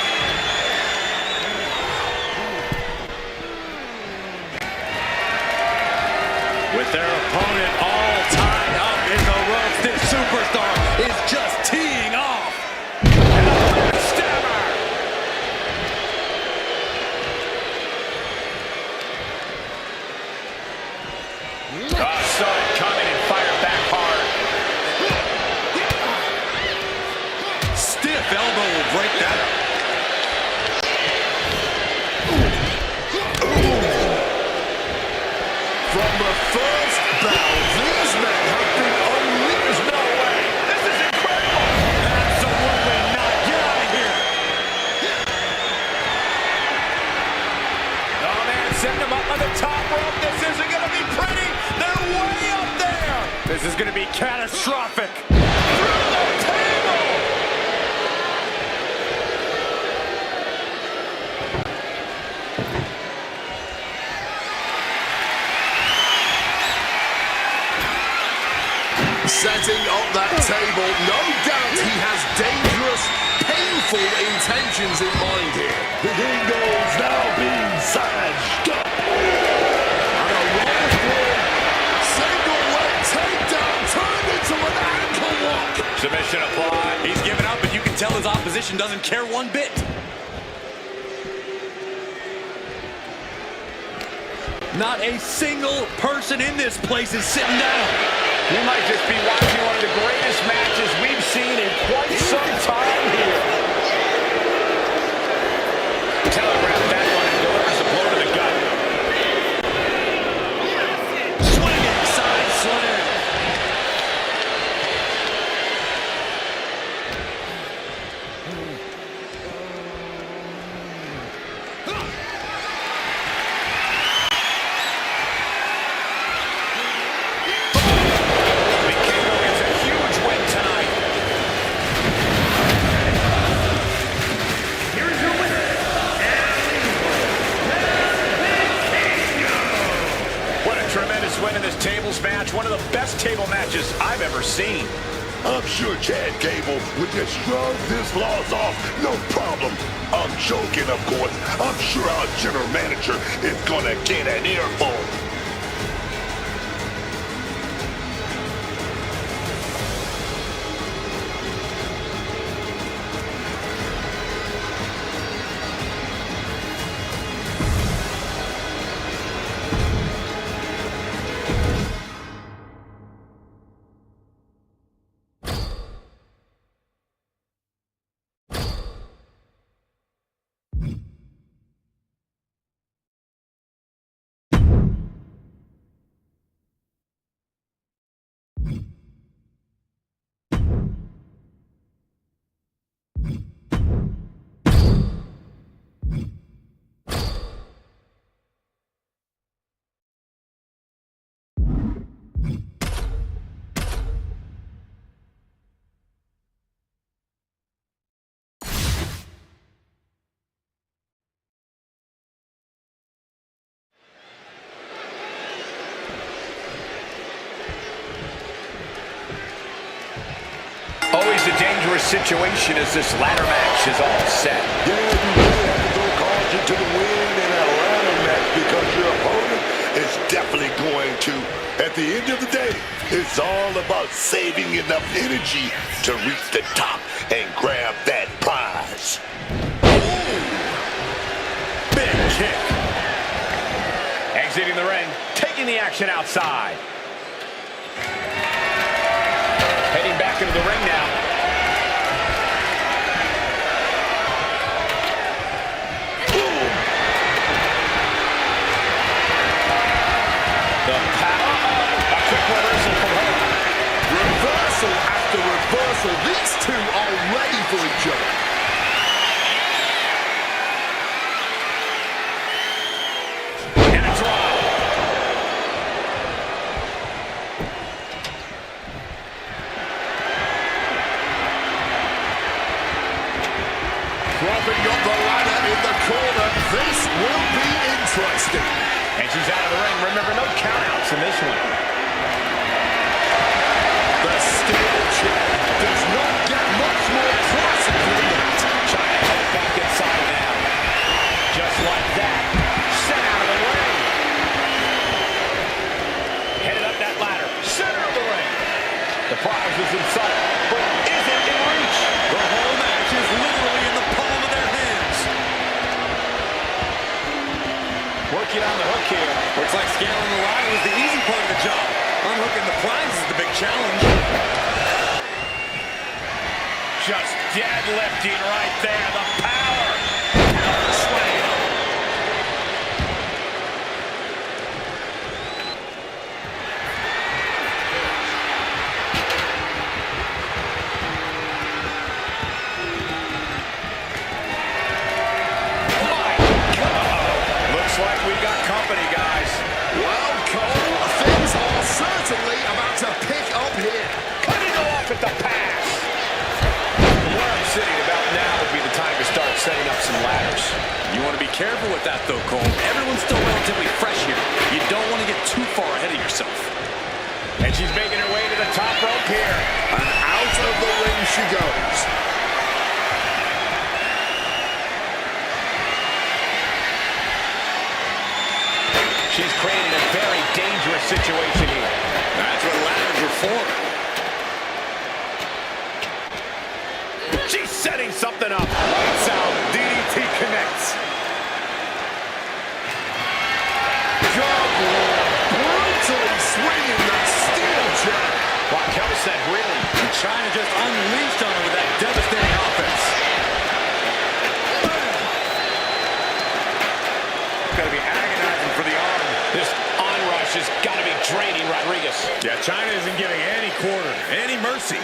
With their opponent all tied up in the ropes, this superstar is just teeing off. Stabber! Saw it coming and fired back hard. Stiff elbow will break that up. From the first bell, these men have been unleashed. No way! This is incredible! Absolutely not. Get out of here. Oh, man, setting him up on the top rope. This isn't going to be pretty. They're way up there. This is going to be catastrophic. Through the table. Setting up that table, no doubt he has dangerous, painful intentions in mind here. The Dingo's now being sized up. And a right through, single leg takedown turned into an ankle lock. Submission applied. He's given up, but you can tell his opposition doesn't care one bit. Not a single person in this place is sitting down. You might just be watching one of the greatest matches we've seen in quite some time here. Telegraph that one and delivers a blow to the gut. Swinging side slam. Vikingo gets a huge win tonight. Here's your winner, What a tremendous win in this tables match. One of the best table matches I've ever seen. I'm sure Chad Gable would just shrug this loss off, no problem. I'm joking, of course. I'm sure our general manager is gonna get an earful. Always a dangerous situation as this ladder match is all set. Yeah, you really have to throw caution to the wind in a ladder match because your opponent is definitely going to. At the end of the day, it's all about saving enough energy to reach the top and grab that prize. Big kick. Exiting the ring, taking the action outside. Heading back into the ring now. Boom! Propping up the ladder in the corner. This will be interesting. And she's out of the ring. Remember, no countouts in this one. The steel chair does not get much more classic than that. China headed back inside now. Just like that. Sent out of the ring. Headed up that ladder. Center of the ring. The prize is in sight, but is it in reach? The whole match is literally in the palm of their hands. Working on the hook here. Looks like scaling the ladder was the easy part of the job. Unhooking the prize is the big challenge. Just deadlifting right there. The power of the slam. My God. Looks like we got company, guys. Well, Cole, things are certainly about to pick up here. Cutting off at the pass. Where I'm sitting about now would be the time to start setting up some ladders. You want to be careful with that, though, Cole. Everyone's still relatively fresh here. You don't want to get too far ahead of yourself. And she's making her way to the top rope here. And out of the ring she goes. She's creating a very dangerous situation here. That's what ladders are for. She's setting something up. Lights out. DDT connects. Brutally swinging that steel chair. Raquel said really. And China just unleashed on her with that devastating offense. Got to be agonizing for the arm. This onrush has got to be draining Rodriguez. Yeah, China isn't giving any quarter, any mercy.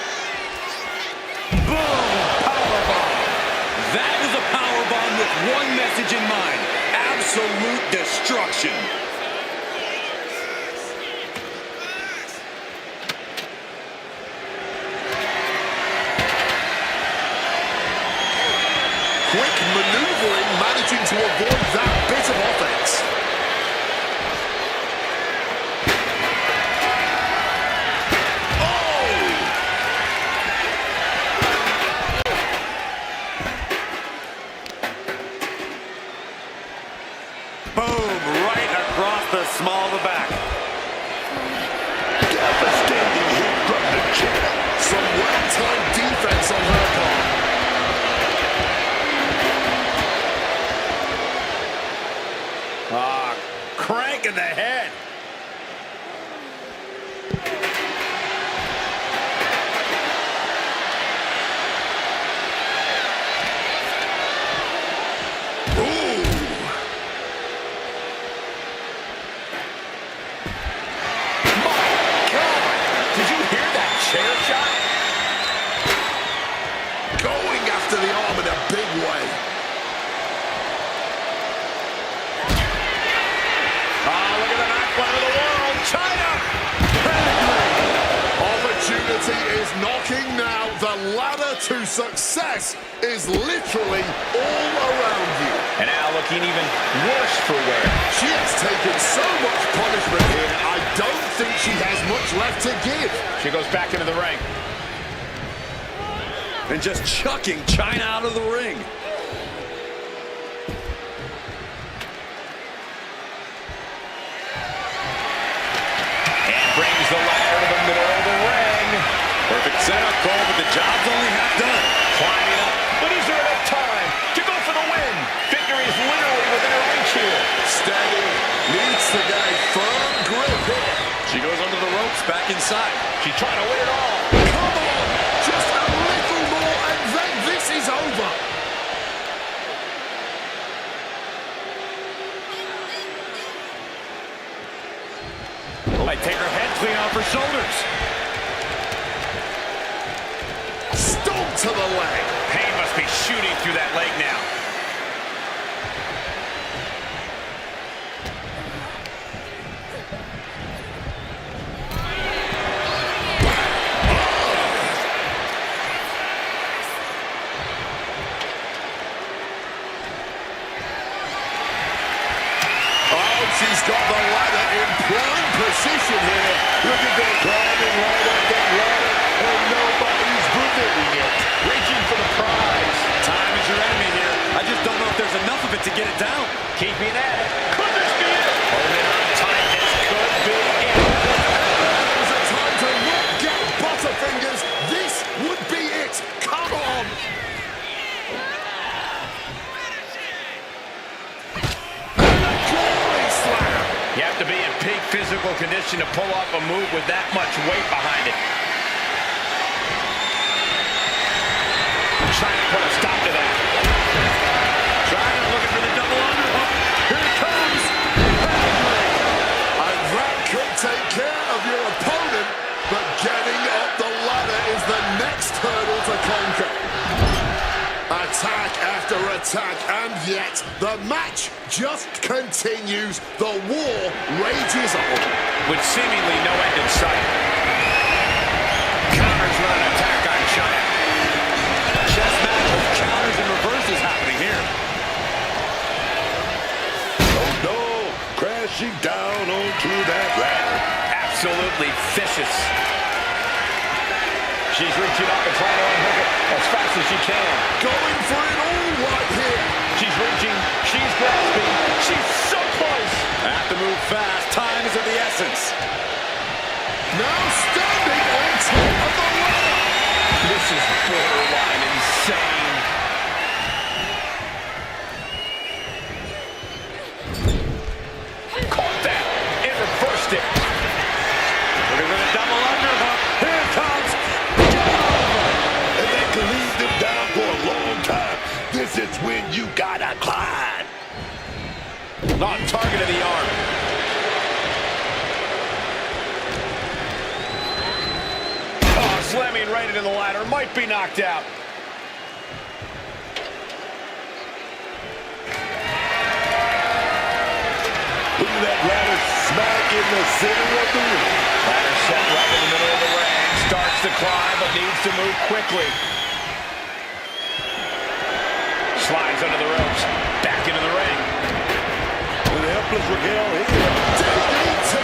Boom! Powerbomb. That was a powerbomb with one message in mind. Absolute destruction. Quick maneuvering, managing to avoid that bit of offense. Boom, right across the small of the back. Devastating hit from the chair. Some well-timed defense on her part. Crank in the head. Knocking now, the ladder to success is literally all around you. And now looking even worse for wear. She has taken so much punishment here, I don't think she has much left to give. She goes back into the ring. And just chucking China out of the ring. And brings the ladder to the middle of the ring. Perfect setup, Cole, but the job's only half done. Climbing up, but is there enough time to go for the win? Victory is literally within her reach here. Steady, needs to get a firm grip here. She goes under the ropes, back inside. She's trying to win it all. Come on, just a little more and then this is over. Might take her head clean off her shoulders. Stomp to the leg. Pain must be shooting through that leg now. got the ladder in prime position here. Look at them climbing right up that ladder, and nobody's preventing it. Reaching for the prize. Time is your enemy here. I just don't know if there's enough of it to get it down. Keeping at it. Could this be it? Holding on tight. This could be it. Now's the time to not get butterfingers. This would be it. Come on. You have to be in peak physical condition to pull off a move with that much weight behind it. Trying to put a stop to that. Trying to look for the double underhook. Here it comes. And that could take care of your opponent, but getting up the ladder is the next hurdle to conquer. Attack after attack, and yet the match just continues. The war rages on. With seemingly no end in sight. Counters with an attack on China. Chess match with counters and reverses happening here. Oh no, crashing down onto that ladder. Absolutely vicious. She's reaching up and trying to unhook it as fast as she can. Going for it all right here. She's reaching. She's grasping. She's so close. Have to move fast. Time is of the essence. Now standing on top of the ladder. This is borderline insane. Caught that. It reversed it. Looking for the double underhook. Here it comes. And that can lead them down for a long time. This is when you gotta climb. On target of the arm. Oh, slamming right into the ladder. Might be knocked out. Look at that ladder smack in the center of the ring. Ladder set right in the middle of the ring. Starts to climb, but needs to move quickly. Slides under the ropes. Back into the ring. With a helpless Raquel here. DDT.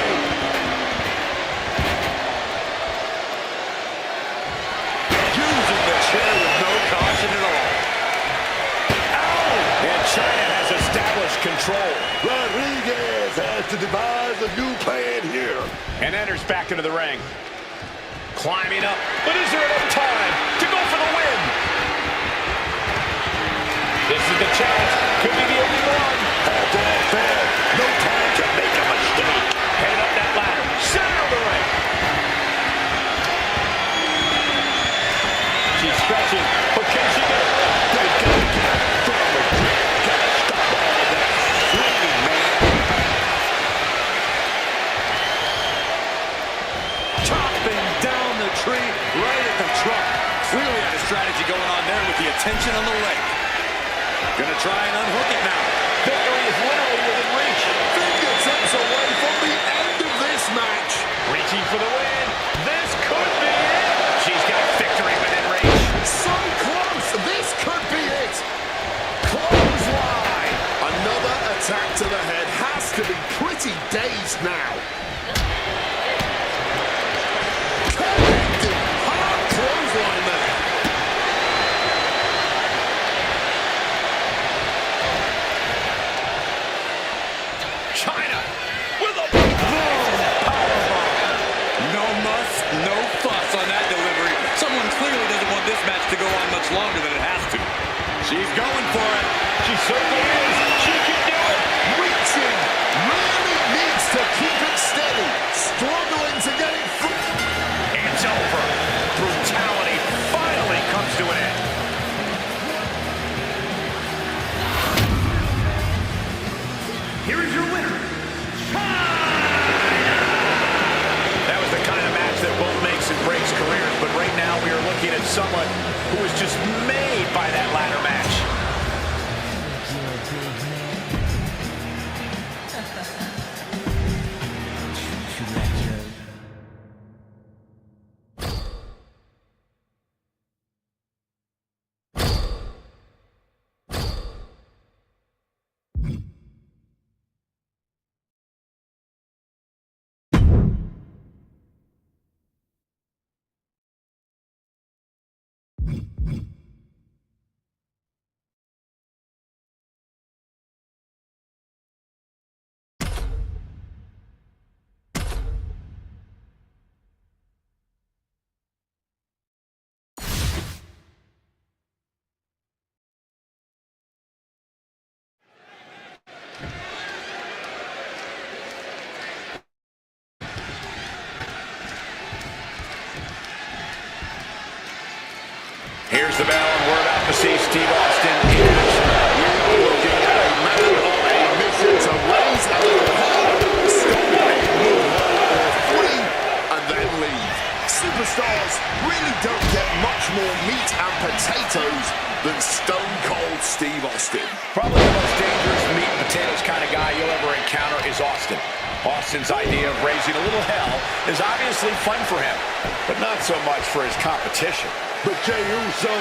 Using the chair with no caution at all. And China has established control. Rodriguez has to devise a new plan here. And enters back into the ring. Climbing up. But is there enough time to go for the win? This is the chance. Could be the only one. After that fair, no time to make a mistake. Heading up that ladder. Center of the ring. She's stretching. But can she get it? They gotta get forward. Gotta stop all that swinging, man. Chopping down the tree right at the trunk. Clearly had a strategy going on there with the attention on the leg. Gonna try and unhook it now. Victory is literally within reach. Fingertips away from the end of this match. Reaching for the win. This could be it. She's got victory within reach. So close. This could be it. Clothesline. Another attack to the head has to be pretty dazed now. Connected. Hard clothesline there. China with a powerbomb. No muss, no fuss on that delivery. Someone clearly doesn't want this match to go on much longer than it has to. She's going for it. She certainly is. She can do it. Reaching. Really needs to keep it steady. Struggling to get it through. It's over. Brutality finally comes to an end. Here is your winner, China! That was the kind of match that both makes and breaks careers, but right now we are looking at someone who was just made by that ladder match. than Stone Cold Steve Austin. Probably the most dangerous meat and potatoes kind of guy you'll ever encounter is Austin. Austin's idea of raising a little hell is obviously fun for him, but not so much for his competition. But Jey Uso,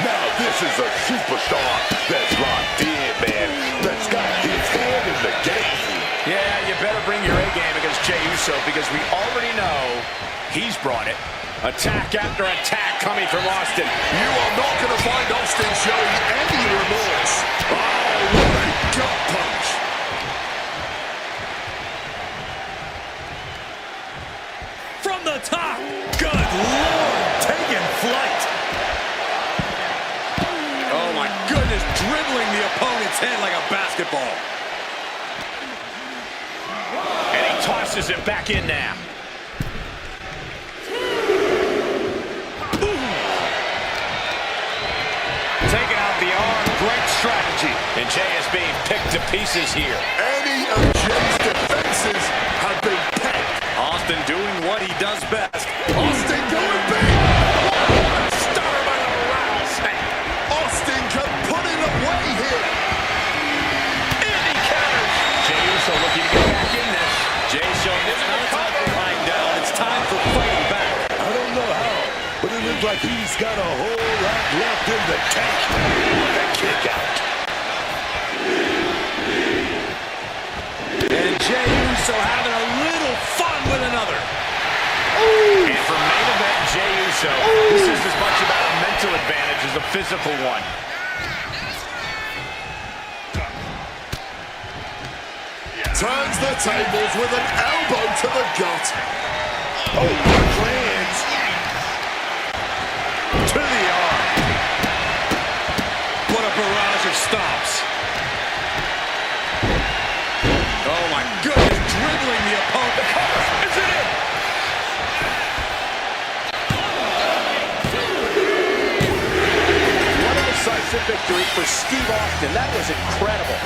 now this is a superstar that's locked in, man. That's got his head in the game. Yeah, you better bring your A game against Jey Uso because we already know he's brought it. Attack after attack coming from Austin. You are not going to find Austin showing any remorse. Oh, what a gut punch. From the top. Good Lord, taking flight. Oh my goodness, dribbling the opponent's head like a basketball. And he tosses it back in now. Taking out the arm, great strategy. And Jey is being picked to pieces here. Any of Jey's defenses have been pecked. Austin doing what he does best. Austin going big. Stunner by the rouse. Austin can put it away here. And he counters. Jey Uso looking to get back in this. Jey showing this Now it's time for lying down. It's time for fighting back. I don't know how, but it looks like he's got a whole lot left in the tank. That kick out. And Jey Uso having a little fun with another. And for main event Jey Uso, this is as much about a mental advantage as a physical one. Turns the tables with an elbow to the gut. Oh, lands. To the arm. What a barrage of stomps. Oh my goodness, dribbling the opponent. The cover, is it in? What a decisive victory for Steve Austin. That was incredible.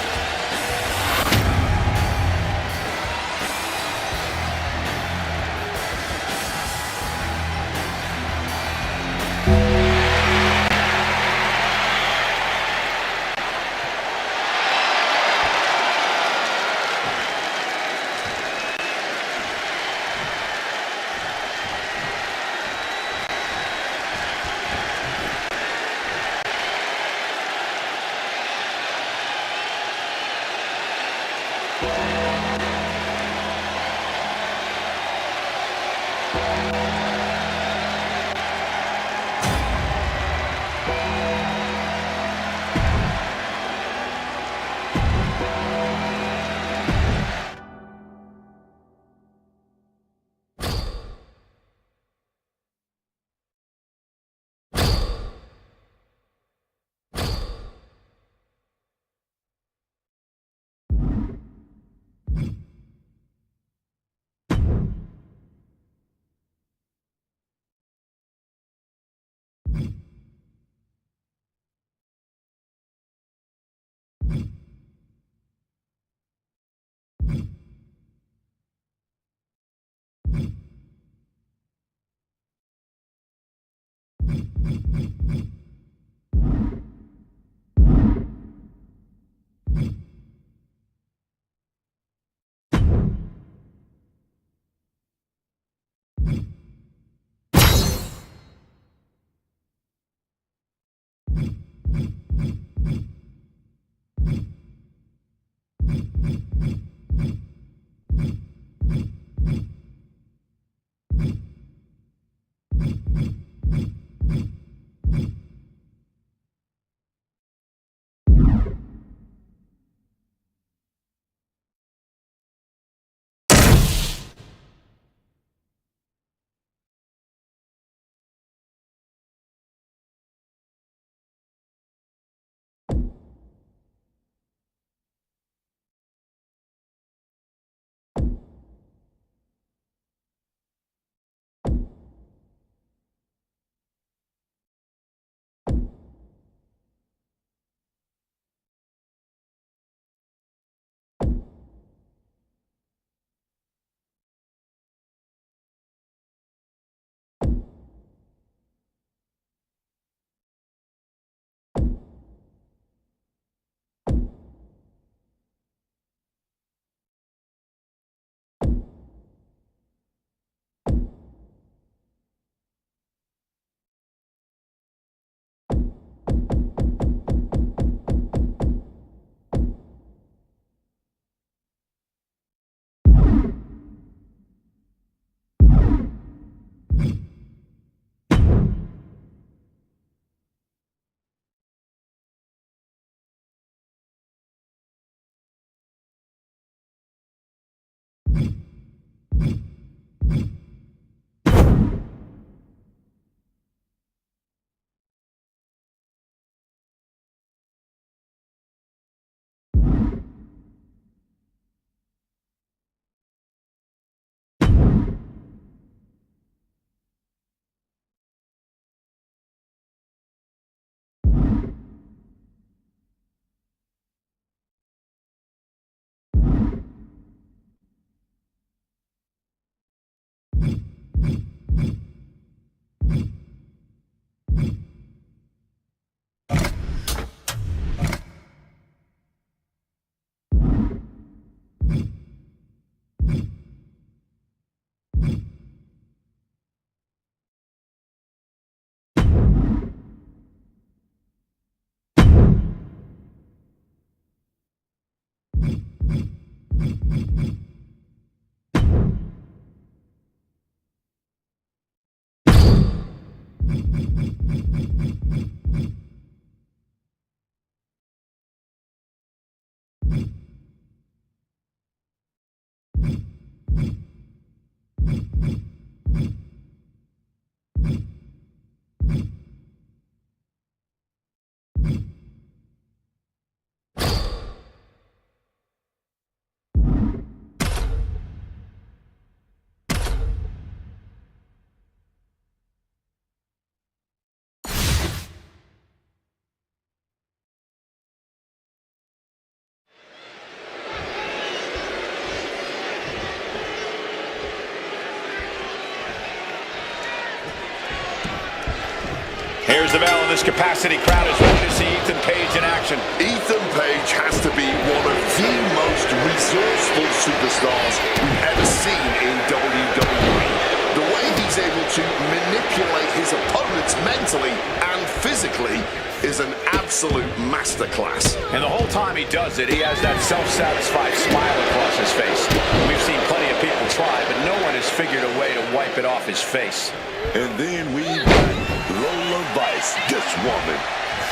Here's the bell, and this capacity crowd is ready to see Ethan Page in action. Ethan Page has to be one of the most resourceful superstars we've ever seen in WWE. The way he's able to manipulate his opponents mentally and physically is an absolute masterclass. And the whole time he does it, he has that self-satisfied smile across his face. We've seen plenty of people try, but no one has figured a way to wipe it off his face. And then we got Lola Vice. This woman,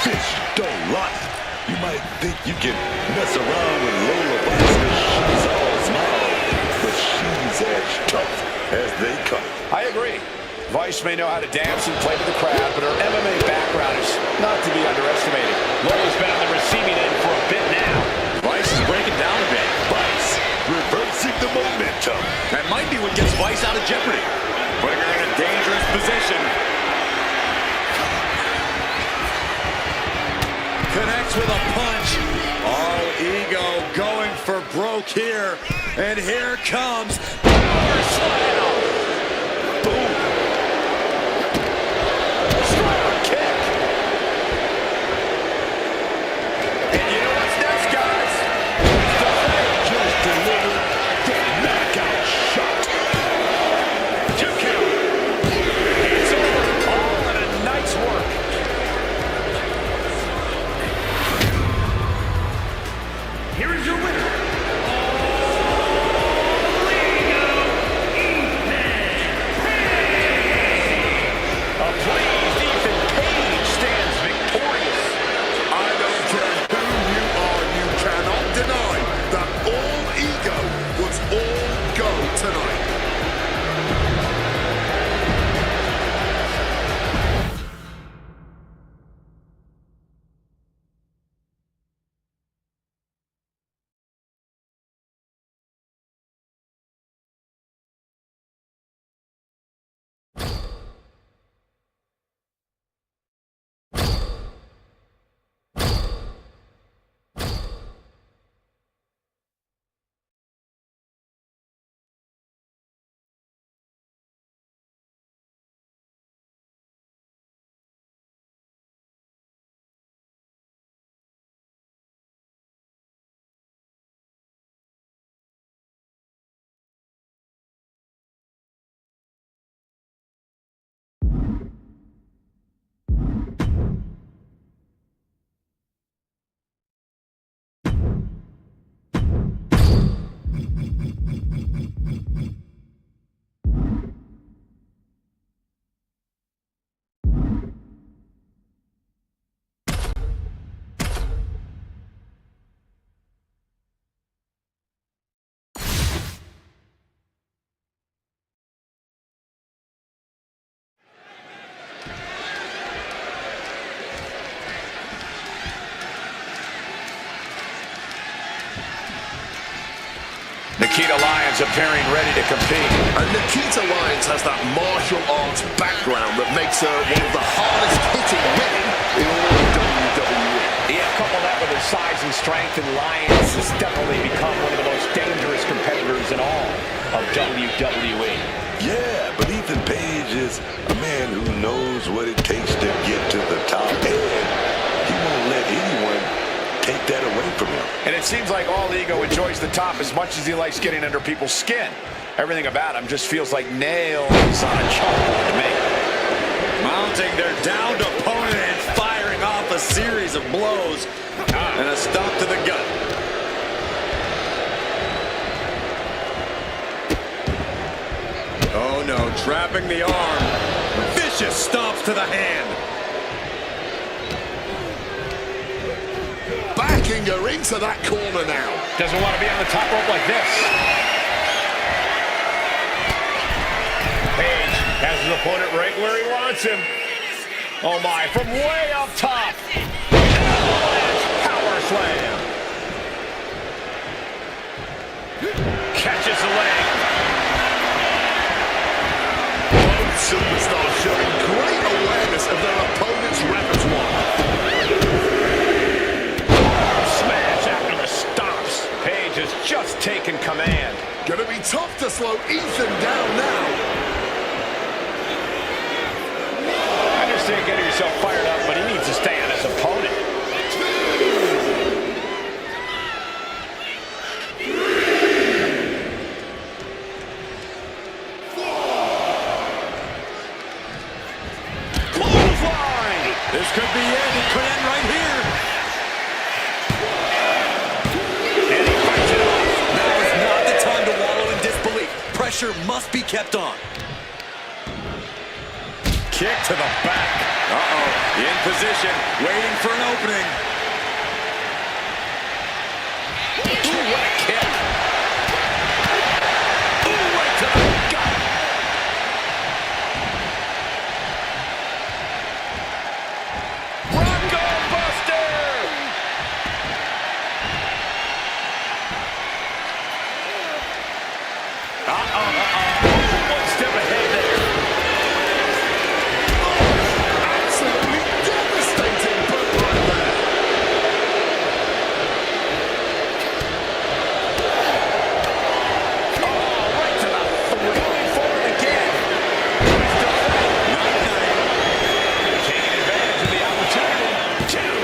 fish don't lie. You might think you can mess around with Lola Vice because she's all smile, but she's as tough as they come. I agree. Vice may know how to dance and play to the crowd, but her MMA background is not to be underestimated. Lola's been on the receiving end for a bit now. Vice is breaking down a bit. Vice reversing the momentum. That might be what gets Vice out of jeopardy. Putting her in a dangerous position. Connects with a punch. All Ego going for broke here. And here comes power slam. Boom. Strong kick. And you know what's next, guys? The Page just delivered the knockout shot. 2 count. It's over. All in a nice work. Here is your winner. A pleased Ethan Page stands victorious. I don't care who you are, you cannot deny that all Ego was all go tonight. Nikita Lyons appearing ready to compete. And Nikita Lyons has that martial arts background that makes her one of the hardest hitting women in all of WWE. Yeah, couple that with her size and strength, and Lyons has definitely become one of the most dangerous competitors in all of WWE. Yeah, but Ethan Page is a man who knows what it takes to get to the top, and he won't let anyone take that away from him. And it seems like All Ego enjoys the top as much as he likes getting under people's skin. Everything about him just feels like nails on a chalkboard to me. Mounting their downed opponent and firing off a series of blows. And a stomp to the gut. Oh no, trapping the arm. Vicious stomps to the hand. Back taking her into that corner now. Doesn't want to be on the top rope like this. Page has his opponent right where he wants him. Oh my, from way up top. Power slam. Catches the leg. Both superstars showing great awareness of their opponent's repertoire. Smash after the stomps. Page has just taken command. Gonna be tough to slow Ethan down now. I understand getting yourself fired up, but he needs to stay on his opponent. Clothesline! This could be it. It could end right here. And he fights it off. Now is not the time to wallow in disbelief. Pressure must be kept on. Kick to the back. Uh-oh. In position, waiting for an opening. Ooh, what a kick. Ooh, right to the gut. Bronco Buster. One step ahead there. Absolutely devastating boot right there. Oh, right to the throat. Going forward again. Taking advantage of the opportunity. Two.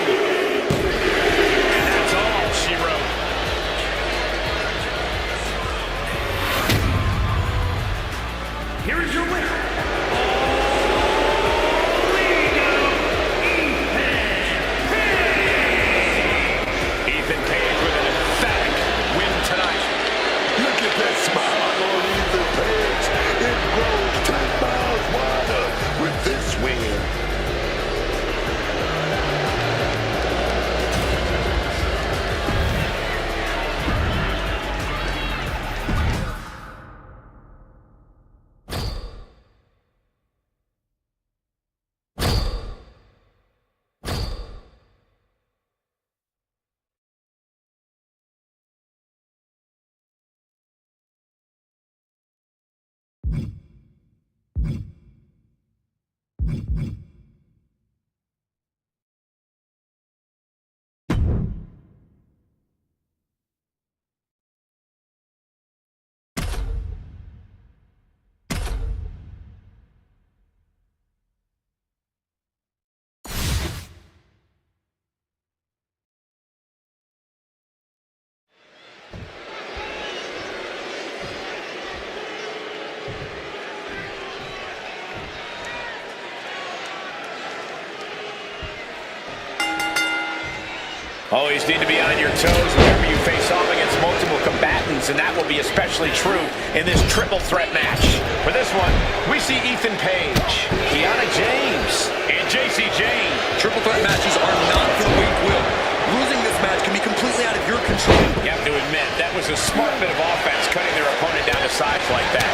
And that's all she wrote. Here is your winner. Ethan Page with an emphatic win tonight. Look at that smile on Ethan Page. It grows 10 miles wider with this win. Always need to be on your toes whenever you face off against multiple combatants, and that will be especially true in this triple threat match. For this one, we see Ethan Page, Kiana James, and JC Jane. Triple threat matches are not for the weak-willed. Losing this match can be completely out of your control. You have to admit, that was a smart bit of offense, cutting their opponent down to size like that.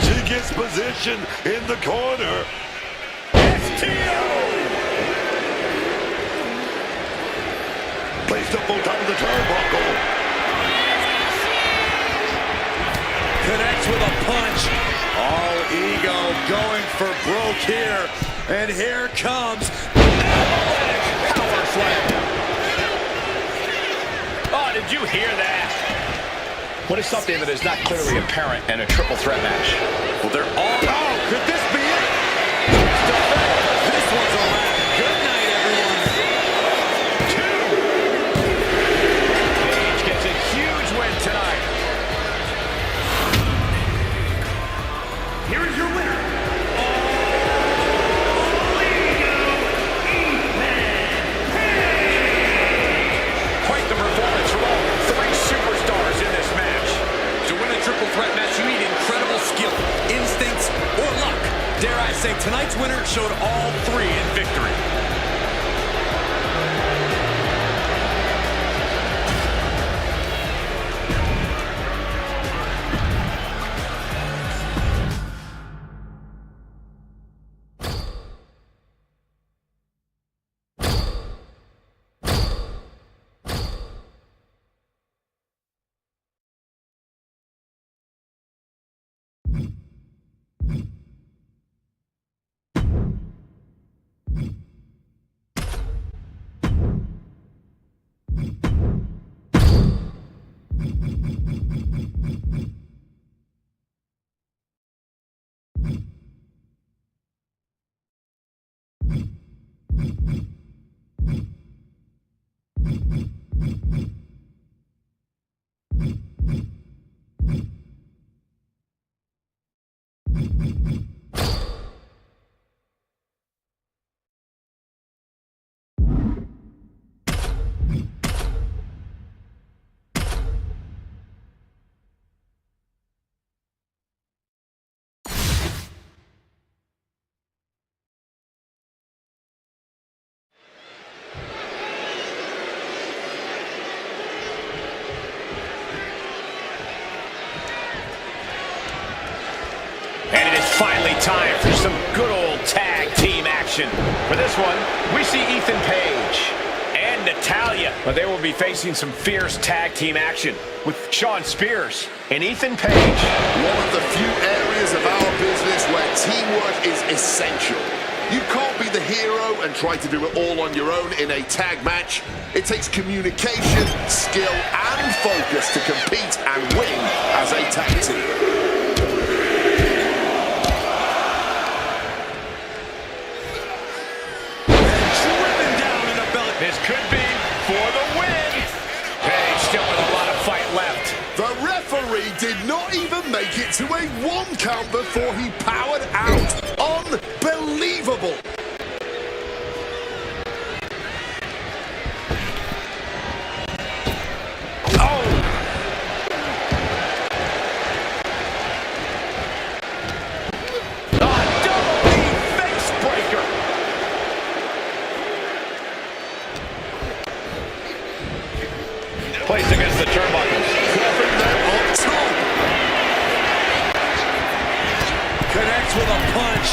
She gets position in the corner. Placed up on top of the turnbuckle. Connects with a punch. All ego going for broke here. And here comes Power slam. Oh, did you hear that? What is something that is not clearly apparent in a triple threat match? Well, they're all... Oh, could this be it? This one's a wrap. Good night, everyone. Two. Page gets a huge win tonight. Here is your winner. Quite the performance from all three superstars in this match. To win a triple threat match, you need incredible skill, instincts, or luck. Dare I say, tonight's winner showed all three in victory. And it is finally time for some good old tag team action. For this one, we see Ethan Page and Natalya. But they will be facing some fierce tag team action with Shawn Spears and Ethan Page. One of the few areas of our business where teamwork is essential. You can't be the hero and try to do it all on your own in a tag match. It takes communication, skill, and focus to compete and win as a tag team. This could be for the win. Page still with a lot of fight left. The referee did not even make it to a 1 count before he powered out. Unbelievable. Placed against the turnbuckles. Dropping them on top. Connects with a punch.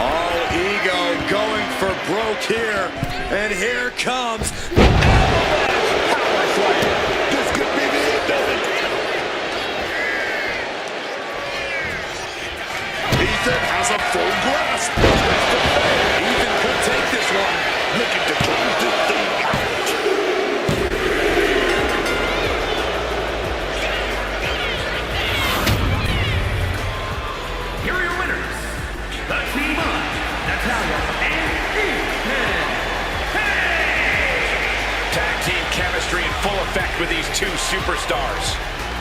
All ego going for broke here. And here comes Power slam. This could be the end of it. Ethan has a full grasp. Ethan could take this one. Looking to close this thing out. Here are your winners, the team of Natalya and Ethan Page. Tag team chemistry in full effect with these two superstars.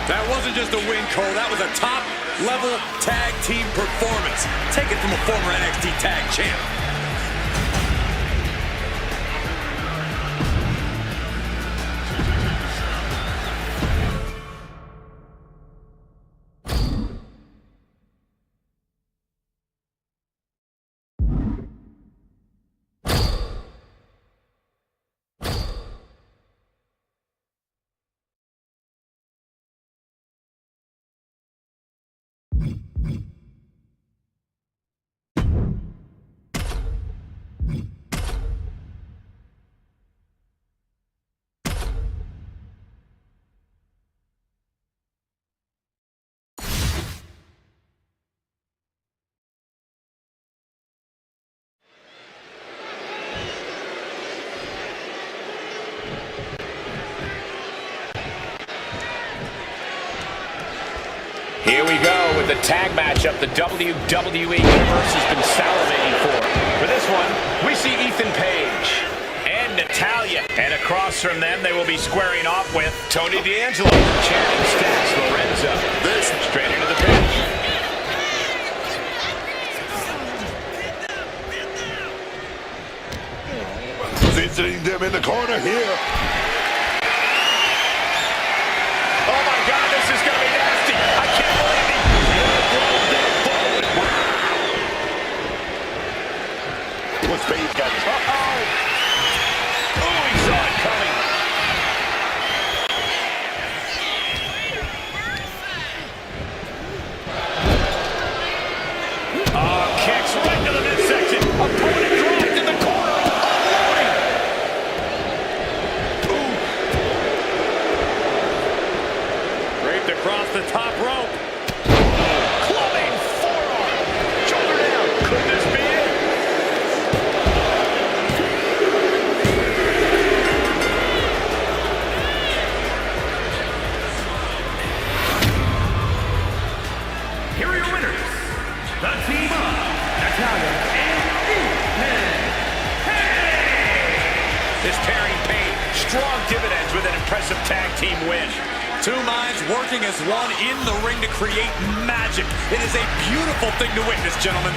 That wasn't just a win, Cole. That was a top-level tag team performance. Take it from a former NXT tag champ. Here we go with the tag matchup the WWE Universe has been salivating for. For this one, we see Ethan Page and Natalya. And across from them, they will be squaring off with Tony D'Angelo, Channing Stacks Lorenzo. This straight into the pitch. Visiting them in the corner here. Oh my God, this is going to be nasty. I can't believe it. What's Page got this? Oh, he saw it coming. Oh, kicks right into the midsection. Opponent dropped in the corner. Draped across the top rope. Clubbing strong dividends with an impressive tag team win. Two minds working as one in the ring to create magic. It is a beautiful thing to witness, gentlemen.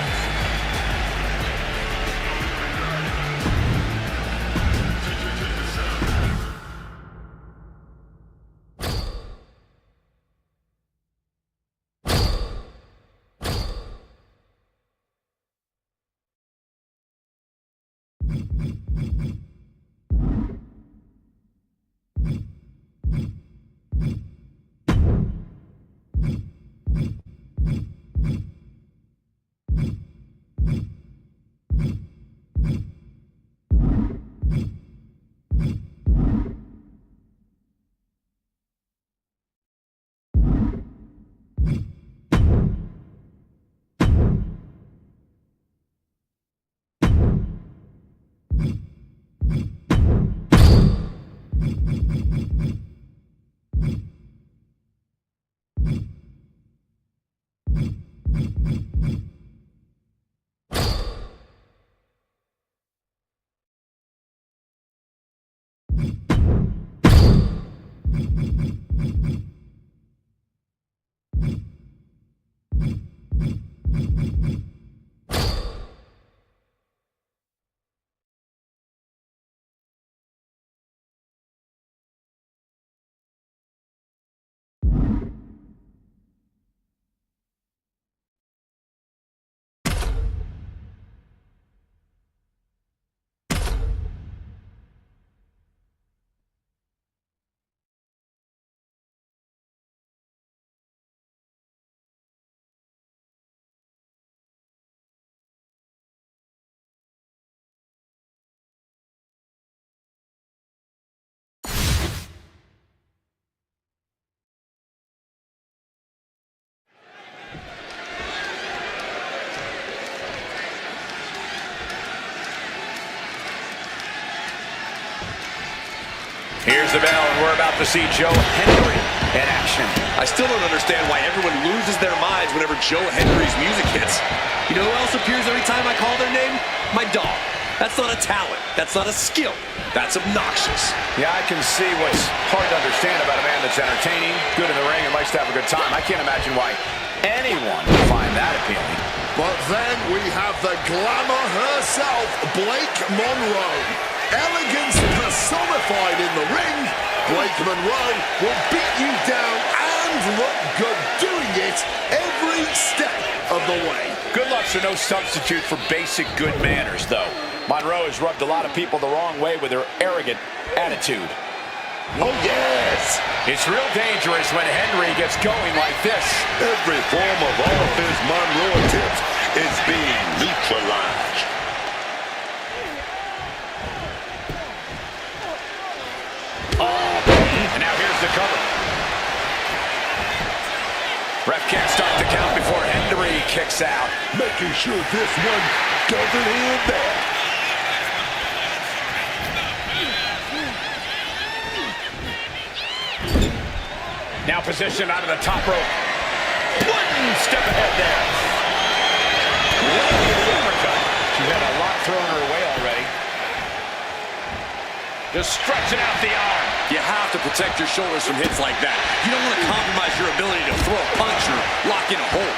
Here's the bell, and we're about to see Joe Hendry in action. I still don't understand why everyone loses their minds whenever Joe Hendry's music hits. You know who else appears every time I call their name? My dog. That's not a talent. That's not a skill. That's obnoxious. Yeah, I can see what's hard to understand about a man that's entertaining, good in the ring, and likes to have a good time. I can't imagine why anyone would find that appealing. But then we have the glamour herself, Blake Monroe. Elegance personified in the ring. Blake Monroe will beat you down and look good doing it every step of the way. Good looks are no substitute for basic good manners, though. Monroe has rubbed a lot of people the wrong way with her arrogant attitude. Oh, yes! It's real dangerous when Hendry gets going like this. Every form of offense Monroe attempts is being neutralized. And now here's the cover. Ref can't start the count before Hendry kicks out. Making sure this one doesn't end there. Now positioned out of the top rope. One step ahead there. Uppercut. She's had a lot thrown her way already. Just stretching out the arm. You have to protect your shoulders from hits like that. You don't want to compromise your ability to throw a punch or lock in a hold.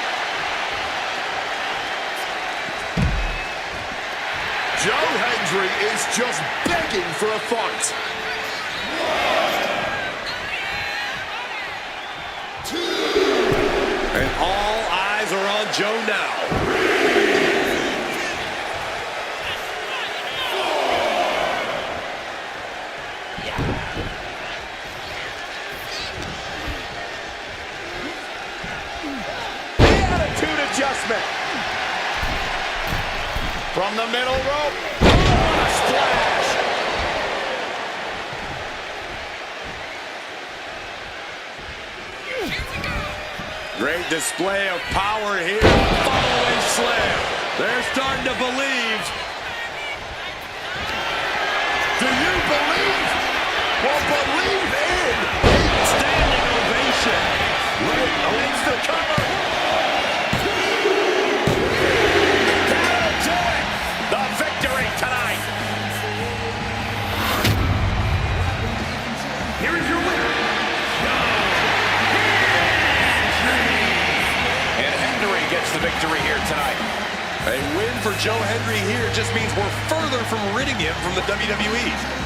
Joe Hendry is just begging for a fight. 2. And all eyes are on Joe now. Adjustment. From the middle rope. Splash. Great display of power here. Following slam. They're starting to believe. Do you believe? Well, believe in. Standing ovation. Leads the cover. Joe Hendry here just means we're further from ridding him from the WWE.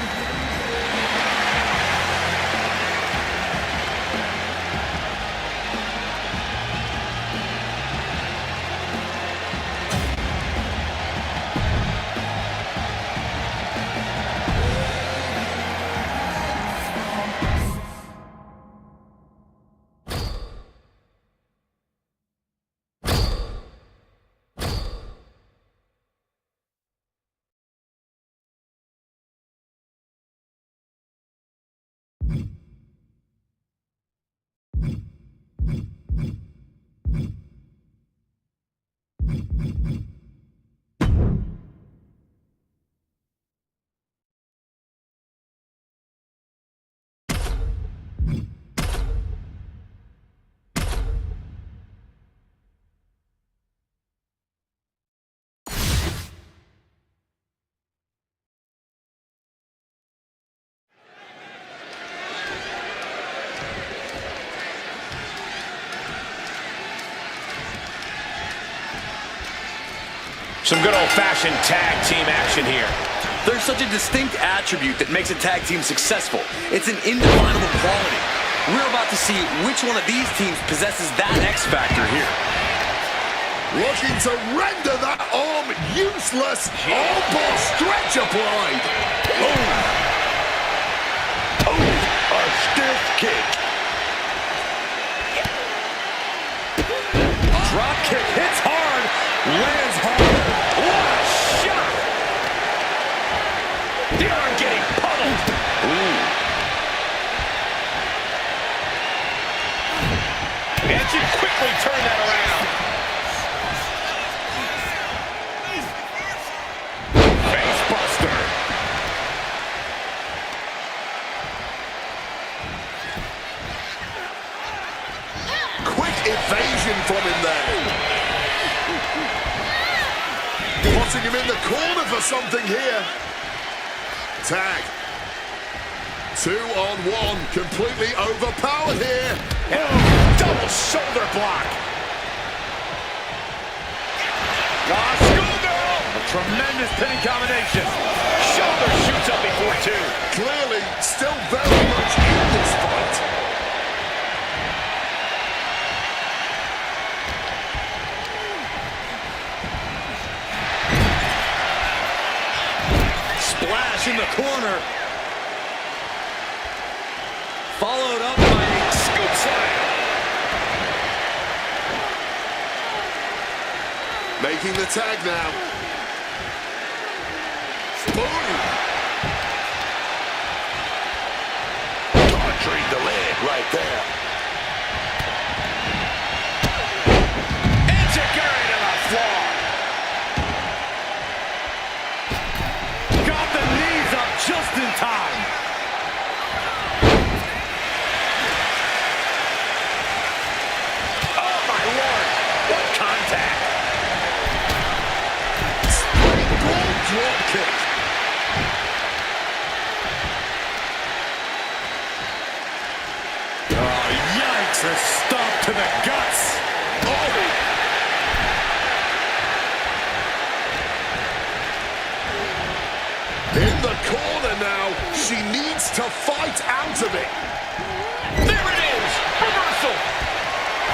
Some good old-fashioned tag team action here. There's such a distinct attribute that makes a tag team successful. It's an indefinable quality. We're about to see which one of these teams possesses that X factor here. Looking to render that arm useless. All-ball stretch applied. Oh, a stiff kick. Drop kick hits hard, lands hard. What a shot! The arm getting pummeled. And she quickly turned that around. Face buster. Quick evasion from him there. Putting him in the corner for something here. Tag. 2-on-1, completely overpowered here. And double shoulder block. Schoolgirl! A tremendous pinning combination. Shoulder shoots up before two. Clearly, still very much in this fight. Splash in the corner. Followed up by a scoop slam. Making the tag now. Boom! Torturing the leg right there. Enzuigiri to the floor. Got the knees up just in time. Oh my Lord! What contact! Springboard drop kick. Oh, yikes! A stomp to the guts. In the corner now. She needs to fight out of it. There it is! Reversal!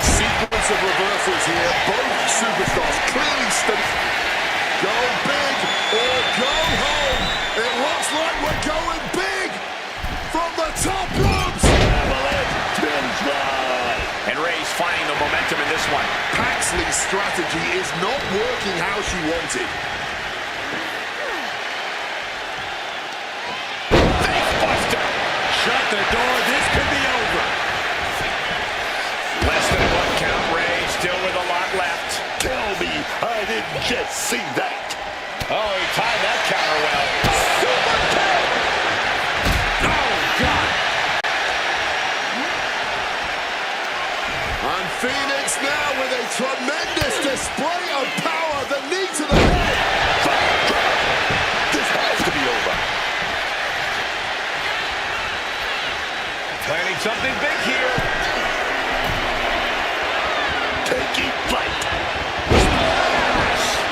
Sequence of reversals here. Both superstars clearly go big or go home. It looks like we're going big from the top ropes. And Ray's finding the momentum in this one. Paxley's strategy is not working how she wanted. Facebuster! Shut the door. This could be over. Less than one count. Ray still with a lot left. Tell me I didn't just see that. Oh, he timed that counter well. Super tag. Oh, God! And Phoenix now with a tremendous display of power. The knee to the head. This has to be over. Planning something big here. Taking flight.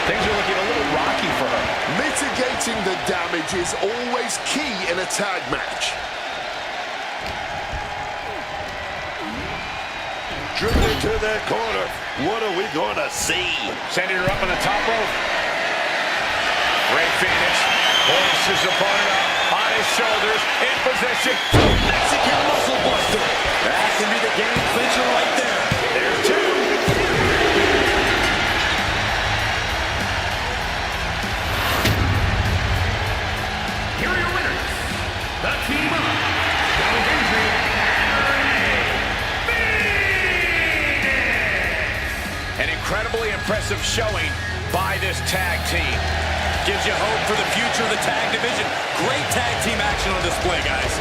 Things are looking a little rocky the damage is always key in a tag match. Driven into that corner. What are we going to see? Sending her up on the top rope. Rey Fenix hoists his opponent up on his shoulders, in position. Mexican muscle buster. That can be the game clincher right there. There's two. Here are your winners, the team of Joe Hendry and Rey Fenix. An incredibly impressive showing by this tag team. Gives you hope for the future of the tag division. Great tag team action on display, guys.